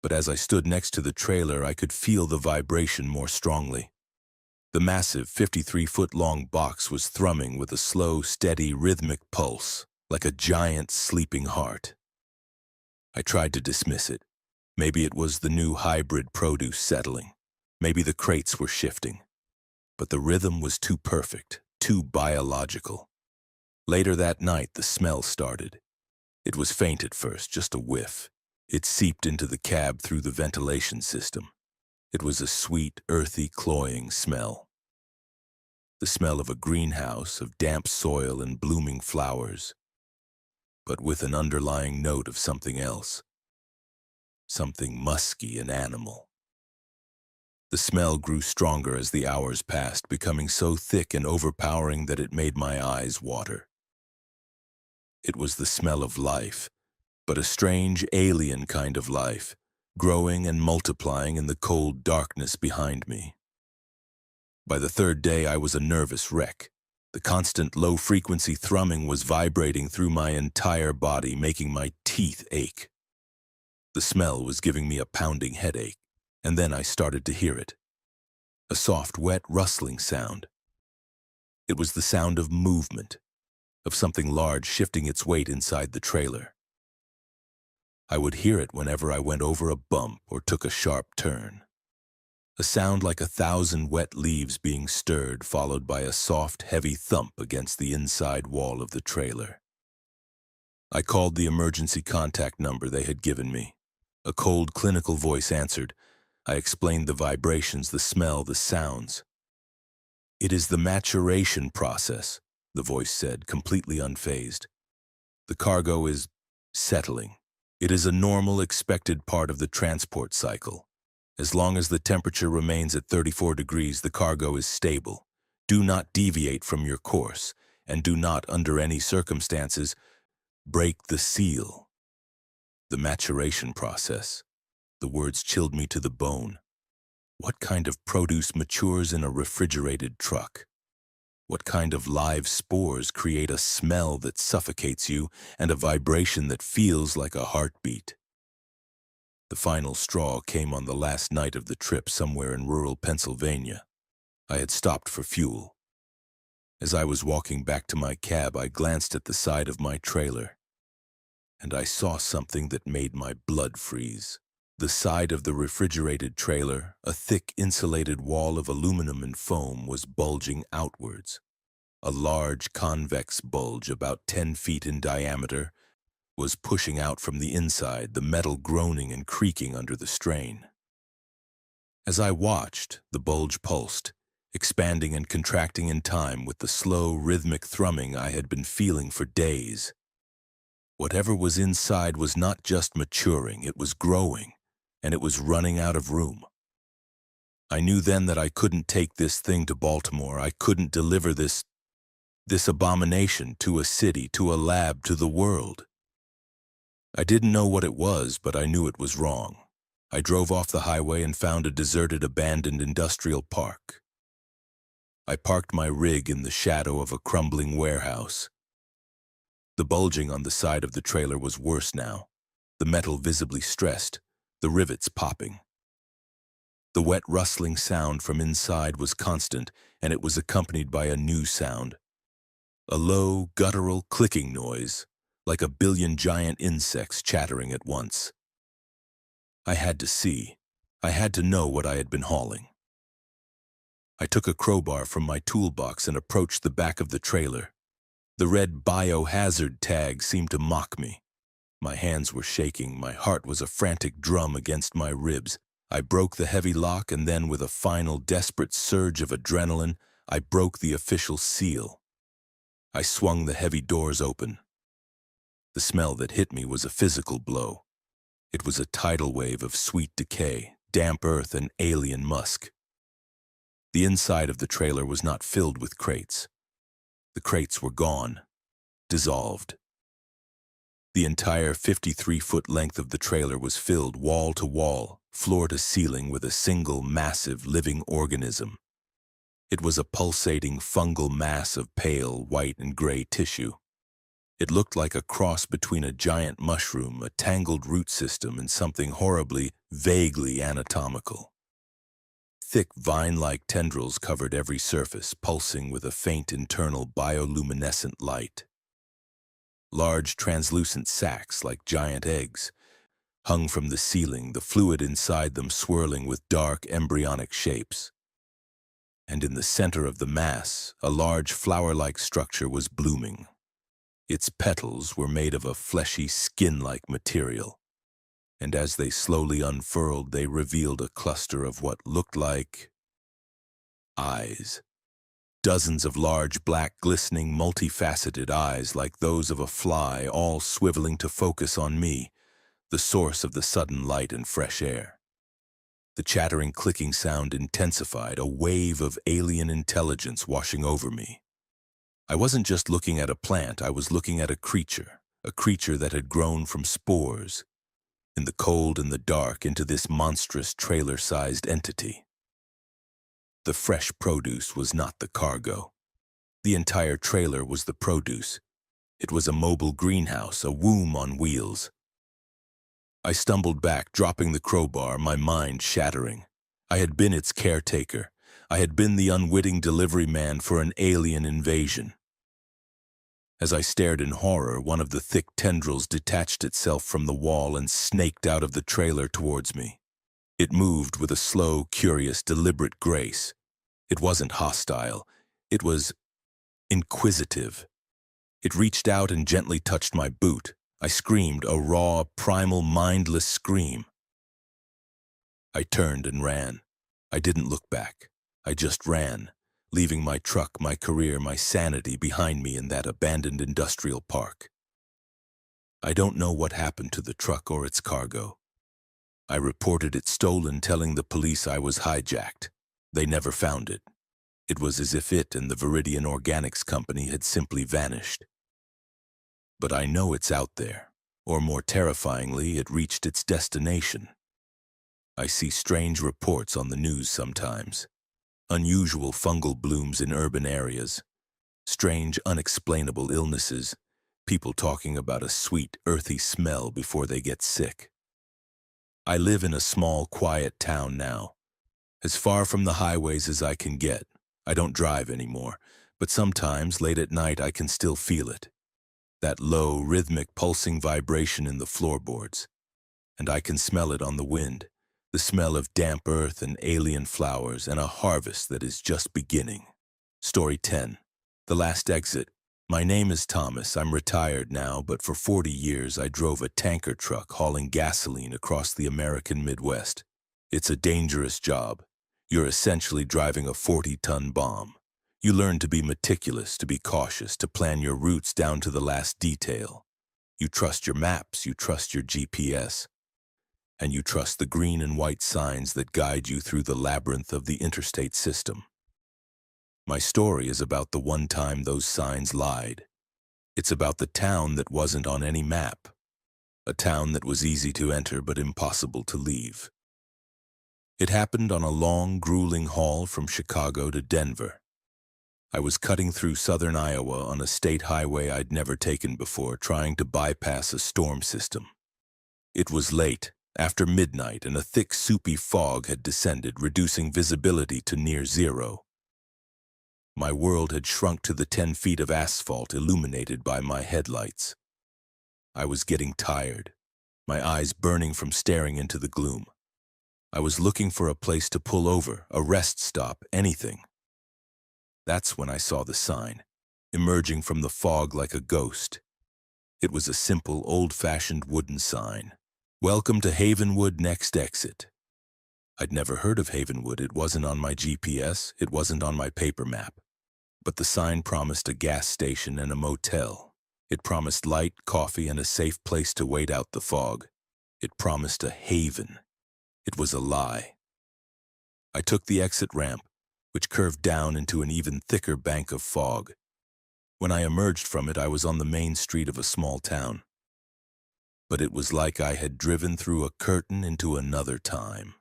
But as I stood next to the trailer, I could feel the vibration more strongly. The massive 53-foot-long box was thrumming with a slow, steady, rhythmic pulse, like a giant sleeping heart. I tried to dismiss it. Maybe it was the new hybrid produce settling. Maybe the crates were shifting. But the rhythm was too perfect, too biological. Later that night, the smell started. It was faint at first, just a whiff. It seeped into the cab through the ventilation system. It was a sweet, earthy, cloying smell. The smell of a greenhouse, of damp soil and blooming flowers, but with an underlying note of something else. Something musky and animal. The smell grew stronger as the hours passed, becoming so thick and overpowering that it made my eyes water. It was the smell of life, but a strange, alien kind of life, growing and multiplying in the cold darkness behind me. By the third day, I was a nervous wreck. The constant low-frequency thrumming was vibrating through my entire body, making my teeth ache. The smell was giving me a pounding headache, and then I started to hear it. A soft, wet, rustling sound. It was the sound of movement, of something large shifting its weight inside the trailer. I would hear it whenever I went over a bump or took a sharp turn. A sound like 1,000 wet leaves being stirred, followed by a soft, heavy thump against the inside wall of the trailer. I called the emergency contact number they had given me. A cold, clinical voice answered. I explained the vibrations, the smell, the sounds. "It is the maturation process," the voice said, completely unfazed. "The cargo is settling. It is a normal, expected part of the transport cycle. As long as the temperature remains at 34 degrees, the cargo is stable. Do not deviate from your course, and do not, under any circumstances, break the seal." The maturation process. The words chilled me to the bone. What kind of produce matures in a refrigerated truck? What kind of live spores create a smell that suffocates you and a vibration that feels like a heartbeat? The final straw came on the last night of the trip somewhere in rural Pennsylvania. I had stopped for fuel. As I was walking back to my cab, I glanced at the side of my trailer, and I saw something that made my blood freeze. The side of the refrigerated trailer, a thick insulated wall of aluminum and foam, was bulging outwards. A large convex bulge about 10 feet in diameter was pushing out from the inside, the metal groaning and creaking under the strain. As I watched, the bulge pulsed, expanding and contracting in time with the slow, rhythmic thrumming I had been feeling for days. Whatever was inside was not just maturing, it was growing, and it was running out of room. I knew then that I couldn't take this thing to Baltimore. I couldn't deliver this abomination to a city, to a lab, to the world. I didn't know what it was, but I knew it was wrong. I drove off the highway and found a deserted, abandoned industrial park. I parked my rig in the shadow of a crumbling warehouse. The bulging on the side of the trailer was worse now, the metal visibly stressed, the rivets popping. The wet rustling sound from inside was constant, and it was accompanied by a new sound. A low, guttural clicking noise, like a billion giant insects chattering at once. I had to see. I had to know what I had been hauling. I took a crowbar from my toolbox and approached the back of the trailer. The red biohazard tag seemed to mock me. My hands were shaking, my heart was a frantic drum against my ribs. I broke the heavy lock, and then with a final desperate surge of adrenaline, I broke the official seal. I swung the heavy doors open. The smell that hit me was a physical blow. It was a tidal wave of sweet decay, damp earth, and alien musk. The inside of the trailer was not filled with crates. The crates were gone, dissolved. The entire 53-foot length of the trailer was filled wall to wall, floor to ceiling with a single massive living organism. It was a pulsating fungal mass of pale white and gray tissue. It looked like a cross between a giant mushroom, a tangled root system, and something horribly, vaguely anatomical. Thick vine-like tendrils covered every surface, pulsing with a faint internal bioluminescent light. Large translucent sacs, like giant eggs, hung from the ceiling, the fluid inside them swirling with dark embryonic shapes. And in the center of the mass, a large flower-like structure was blooming. Its petals were made of a fleshy, skin-like material, and as they slowly unfurled, they revealed a cluster of what looked like eyes. Dozens of large, black, glistening, multifaceted eyes like those of a fly, all swiveling to focus on me, the source of the sudden light and fresh air. The chattering, clicking sound intensified, a wave of alien intelligence washing over me. I wasn't just looking at a plant, I was looking at a creature that had grown from spores, in the cold and the dark, into this monstrous trailer-sized entity. The fresh produce was not the cargo. The entire trailer was the produce. It was a mobile greenhouse, a womb on wheels. I stumbled back, dropping the crowbar, my mind shattering. I had been its caretaker. I had been the unwitting delivery man for an alien invasion. As I stared in horror, one of the thick tendrils detached itself from the wall and snaked out of the trailer towards me. It moved with a slow, curious, deliberate grace. It wasn't hostile. It was inquisitive. It reached out and gently touched my boot. I screamed, a raw, primal, mindless scream. I turned and ran. I didn't look back. I just ran, leaving my truck, my career, my sanity behind me in that abandoned industrial park. I don't know what happened to the truck or its cargo. I reported it stolen, telling the police I was hijacked. They never found it. It was as if it and the Viridian Organics Company had simply vanished. But I know it's out there, or more terrifyingly, it reached its destination. I see strange reports on the news sometimes. Unusual fungal blooms in urban areas. Strange, unexplainable illnesses. People talking about a sweet, earthy smell before they get sick. I live in a small, quiet town now. As far from the highways as I can get. I don't drive anymore, but sometimes, late at night, I can still feel it. That low, rhythmic, pulsing vibration in the floorboards. And I can smell it on the wind, the smell of damp earth and alien flowers and a harvest that is just beginning. Story 10. The Last Exit. My name is Thomas. I'm retired now, but for 40 years I drove a tanker truck hauling gasoline across the American Midwest. It's a dangerous job. You're essentially driving a 40-ton bomb. You learn to be meticulous, to be cautious, to plan your routes down to the last detail. You trust your maps, you trust your GPS, and you trust the green and white signs that guide you through the labyrinth of the interstate system. My story is about the one time those signs lied. It's about the town that wasn't on any map. a town that was easy to enter but impossible to leave. It happened on a long, grueling haul from Chicago to Denver. I was cutting through southern Iowa on a state highway I'd never taken before, trying to bypass a storm system. It was late, after midnight, and a thick, soupy fog had descended, reducing visibility to near zero. My world had shrunk to the 10 feet of asphalt illuminated by my headlights. I was getting tired, my eyes burning from staring into the gloom. I was looking for a place to pull over, a rest stop, anything. That's when I saw the sign, emerging from the fog like a ghost. It was a simple, old-fashioned wooden sign. "Welcome to Havenwood, next exit." I'd never heard of Havenwood. It wasn't on my GPS, it wasn't on my paper map. But the sign promised a gas station and a motel. It promised light, coffee, and a safe place to wait out the fog. It promised a haven. It was a lie. I took the exit ramp, which curved down into an even thicker bank of fog. When I emerged from it, I was on the main street of a small town. But it was like I had driven through a curtain into another time.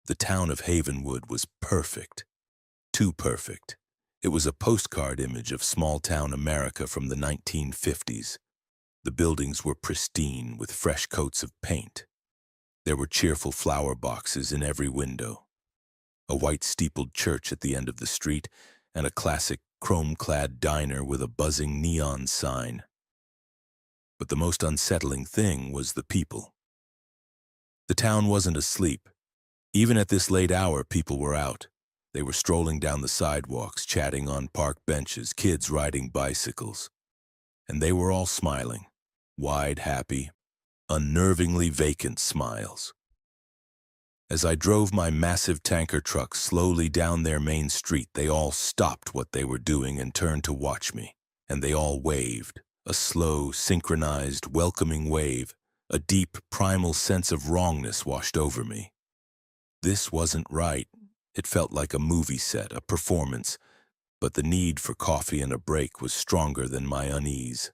The town of Havenwood was perfect. Too perfect. It was a postcard image of small-town America from the 1950s. The buildings were pristine, with fresh coats of paint. There were cheerful flower boxes in every window, a white steepled church at the end of the street, and a classic chrome-clad diner with a buzzing neon sign. But the most unsettling thing was the people. The town wasn't asleep. Even at this late hour, people were out. They were strolling down the sidewalks, chatting on park benches, kids riding bicycles. And they were all smiling, wide, happy, unnervingly vacant smiles. As I drove my massive tanker truck slowly down their main street, they all stopped what they were doing and turned to watch me, and they all waved, a slow, synchronized, welcoming wave. A deep, primal sense of wrongness washed over me. This wasn't right. It felt like a movie set, a performance, but the need for coffee and a break was stronger than my unease.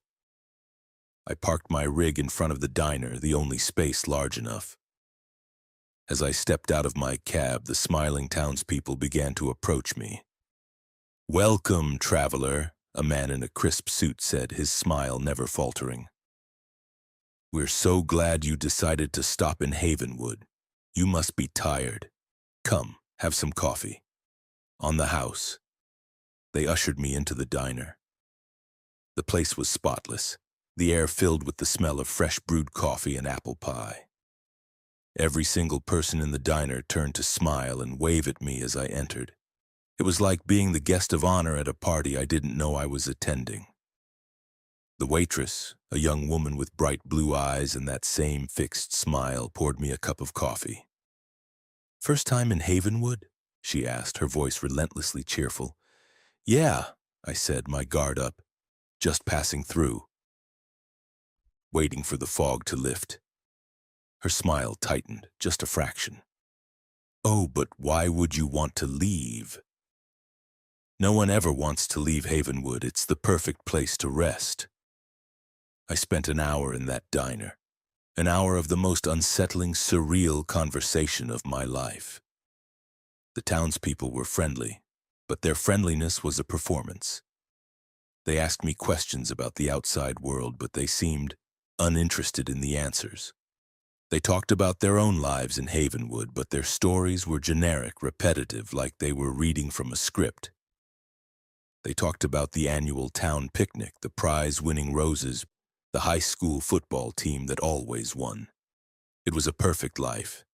I parked my rig in front of the diner, the only space large enough. As I stepped out of my cab, the smiling townspeople began to approach me. "Welcome, traveler," a man in a crisp suit said, his smile never faltering. "We're so glad you decided to stop in Havenwood. You must be tired. Come, have some coffee. On the house." They ushered me into the diner. The place was spotless, the air filled with the smell of fresh brewed coffee and apple pie. Every single person in the diner turned to smile and wave at me as I entered. It was like being the guest of honor at a party I didn't know I was attending. The waitress, a young woman with bright blue eyes and that same fixed smile, poured me a cup of coffee. "First time in Havenwood?" she asked, her voice relentlessly cheerful. "Yeah," I said, my guard up. "Just passing through." Waiting for the fog to lift. Her smile tightened, just a fraction. "Oh, but why would you want to leave?" "No one ever wants to leave Havenwood. It's the perfect place to rest." I spent an hour in that diner, an hour of the most unsettling, surreal conversation of my life. The townspeople were friendly, but their friendliness was a performance. They asked me questions about the outside world, but they seemed uninterested in the answers. They talked about their own lives in Havenwood, but their stories were generic, repetitive, like they were reading from a script. They talked about the annual town picnic, the prize-winning roses, the high school football team that always won. It was a perfect life,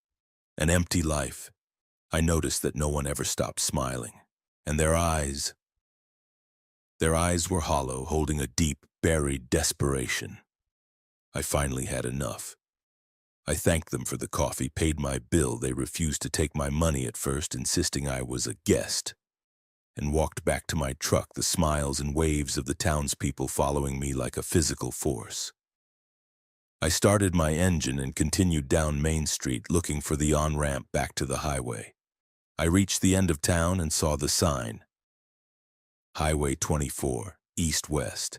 an empty life. I noticed that no one ever stopped smiling, and their eyes were hollow, holding a deep, buried desperation. I finally had enough. I thanked them for the coffee, paid my bill. They refused to take my money at first, insisting I was a guest, and walked back to my truck, the smiles and waves of the townspeople following me like a physical force. I started my engine and continued down Main Street, looking for the on-ramp back to the highway. I reached the end of town and saw the sign. Highway 24, east-west.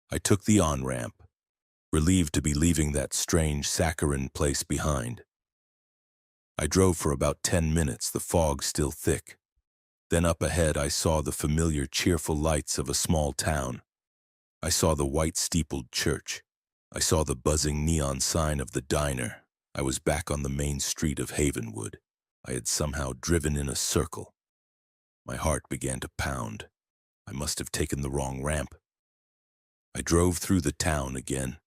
I took the on-ramp. relieved to be leaving that strange saccharine place behind. I drove for about 10 minutes, the fog still thick. Then up ahead I saw the familiar cheerful lights of a small town. I saw the white steepled church. I saw the buzzing neon sign of the diner. I was back on the main street of Havenwood. I had somehow driven in a circle. My heart began to pound. I must have taken the wrong ramp. I drove through the town again,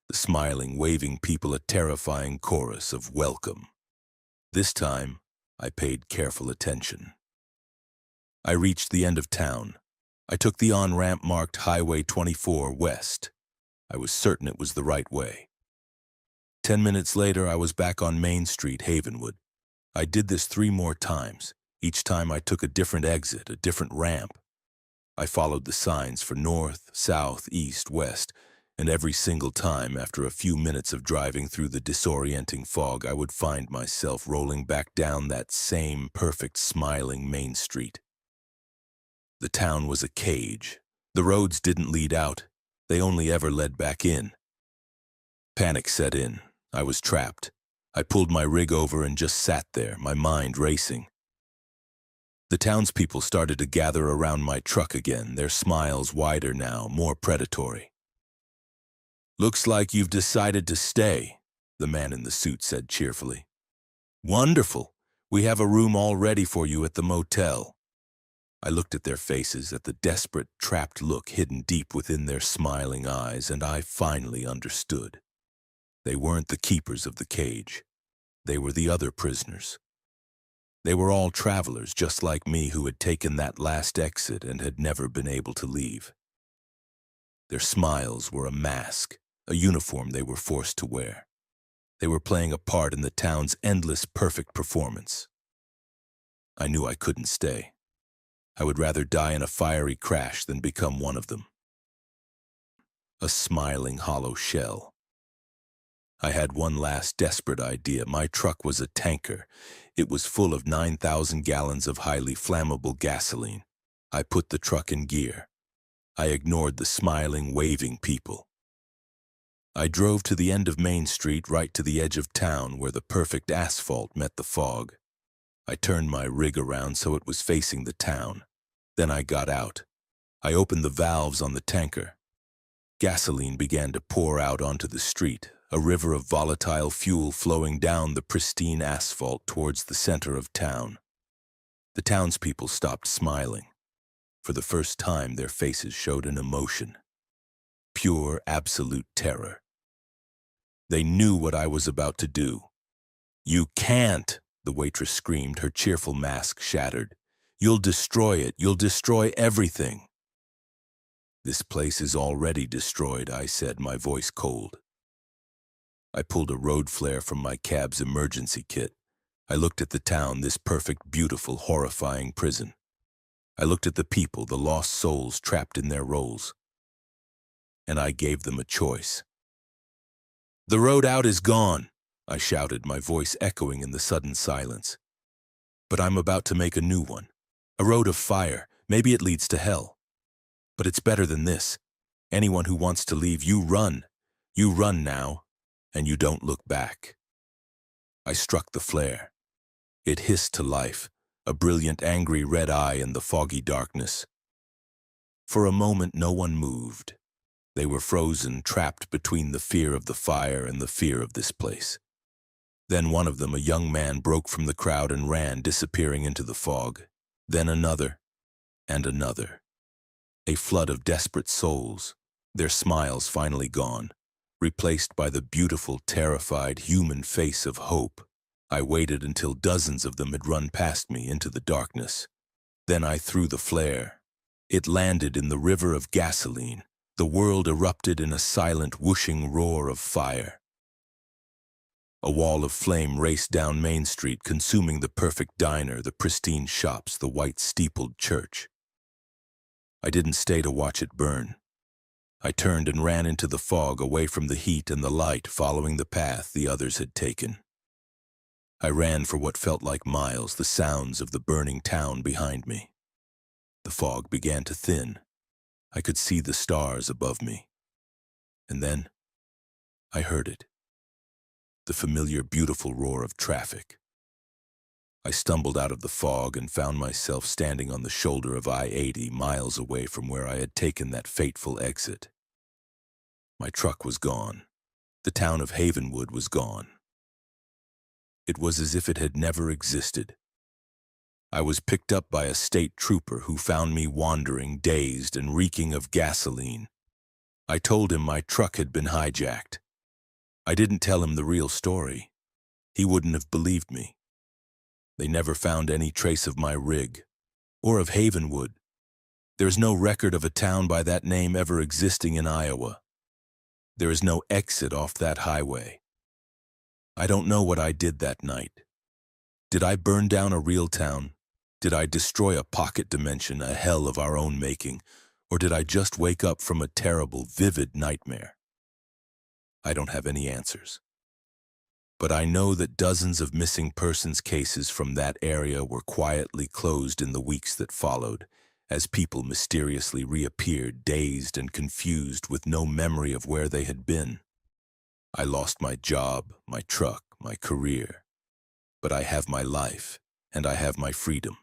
the smiling, waving people a terrifying chorus of welcome. This time, I paid careful attention. I reached the end of town. I took the on-ramp marked Highway 24 West. I was certain it was the right way. 10 minutes later, I was back on Main Street, Havenwood. I did this 3 more times. Each time I took a different exit, a different ramp. I followed the signs for north, south, east, west, and every single time, after a few minutes of driving through the disorienting fog, I would find myself rolling back down that same perfect, smiling Main Street. The town was a cage. The roads didn't lead out. They only ever led back in. Panic set in. I was trapped. I pulled my rig over and just sat there, my mind racing. The townspeople started to gather around my truck again, their smiles wider now, more predatory. "Looks like you've decided to stay," the man in the suit said cheerfully. "Wonderful. We have a room all ready for you at the motel." I looked at their faces, at the desperate, trapped look hidden deep within their smiling eyes, and I finally understood. They weren't the keepers of the cage. They were the other prisoners. They were all travelers, just like me, who had taken that last exit and had never been able to leave. Their smiles were a mask, a uniform they were forced to wear. They were playing a part in the town's endless, perfect performance. I knew I couldn't stay. I would rather die in a fiery crash than become one of them. A smiling, hollow shell. I had one last desperate idea. My truck was a tanker. It was full of 9,000 gallons of highly flammable gasoline. I put the truck in gear. I ignored the smiling, waving people. I drove to the end of Main Street, right to the edge of town where the perfect asphalt met the fog. I turned my rig around so it was facing the town. Then I got out. I opened the valves on the tanker. Gasoline began to pour out onto the street, a river of volatile fuel flowing down the pristine asphalt towards the center of town. The townspeople stopped smiling. For the first time, their faces showed an emotion. Pure, absolute terror. They knew what I was about to do. "You can't!" the waitress screamed, her cheerful mask shattered. "You'll destroy it. You'll destroy everything." "This place is already destroyed," I said, my voice cold. I pulled a road flare from my cab's emergency kit. I looked at the town, this perfect, beautiful, horrifying prison. I looked at the people, the lost souls trapped in their roles. And I gave them a choice. "The road out is gone," I shouted, my voice echoing in the sudden silence. "But I'm about to make a new one. A road of fire. Maybe it leads to hell. But it's better than this. Anyone who wants to leave, you run. You run now, and you don't look back." I struck the flare. It hissed to life, a brilliant, angry red eye in the foggy darkness. For a moment, no one moved. They were frozen, trapped between the fear of the fire and the fear of this place. Then one of them, a young man, broke from the crowd and ran, disappearing into the fog. Then another, and another. A flood of desperate souls, their smiles finally gone, replaced by the beautiful, terrified, human face of hope. I waited until dozens of them had run past me into the darkness. Then I threw the flare. It landed in the river of gasoline. The world erupted in a silent, whooshing roar of fire. A wall of flame raced down Main Street, consuming the perfect diner, the pristine shops, the white steepled church. I didn't stay to watch it burn. I turned and ran into the fog, away from the heat and the light, following the path the others had taken. I ran for what felt like miles, the sounds of the burning town behind me. The fog began to thin. I could see the stars above me. And then I heard it. The familiar, beautiful roar of traffic. I stumbled out of the fog and found myself standing on the shoulder of I-80, miles away from where I had taken that fateful exit. My truck was gone. The town of Havenwood was gone. It was as if it had never existed. I was picked up by a state trooper who found me wandering, dazed and reeking of gasoline. I told him my truck had been hijacked. I didn't tell him the real story. He wouldn't have believed me. They never found any trace of my rig, or of Havenwood. There's no record of a town by that name ever existing in Iowa. There is no exit off that highway. I don't know what I did that night. Did I burn down a real town? Did I destroy a pocket dimension, a hell of our own making? Or did I just wake up from a terrible, vivid nightmare? I don't have any answers. But I know that dozens of missing persons cases from that area were quietly closed in the weeks that followed, as people mysteriously reappeared, dazed and confused with no memory of where they had been. I lost my job, my truck, my career. But I have my life, and I have my freedom.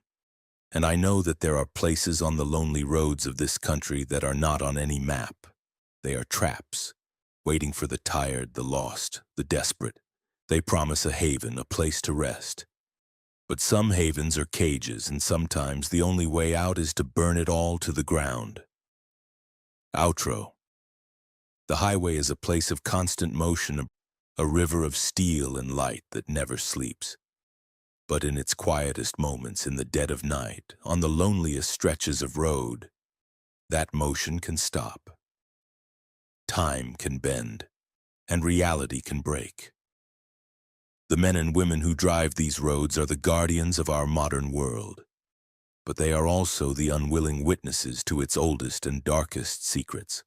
And I know that there are places on the lonely roads of this country that are not on any map. They are traps, waiting for the tired, the lost, the desperate. They promise a haven, a place to rest. But some havens are cages, and sometimes the only way out is to burn it all to the ground. Outro. The highway is a place of constant motion, a river of steel and light that never sleeps. But in its quietest moments, in the dead of night, on the loneliest stretches of road, that motion can stop. Time can bend, and reality can break. The men and women who drive these roads are the guardians of our modern world, but they are also the unwilling witnesses to its oldest and darkest secrets.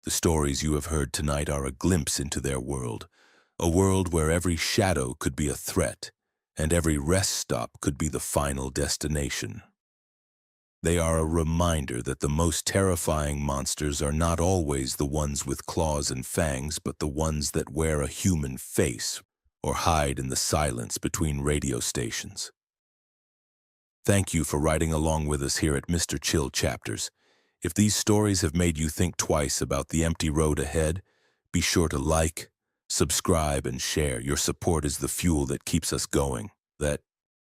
The stories you have heard tonight are a glimpse into their world, a world where every shadow could be a threat, and every rest stop could be the final destination. They are a reminder that the most terrifying monsters are not always the ones with claws and fangs, but the ones that wear a human face or hide in the silence between radio stations. Thank you for riding along with us here at Mr. Chill Chapters. If these stories have made you think twice about the empty road ahead, be sure to like, subscribe, and share. Your support is the fuel that keeps us going. That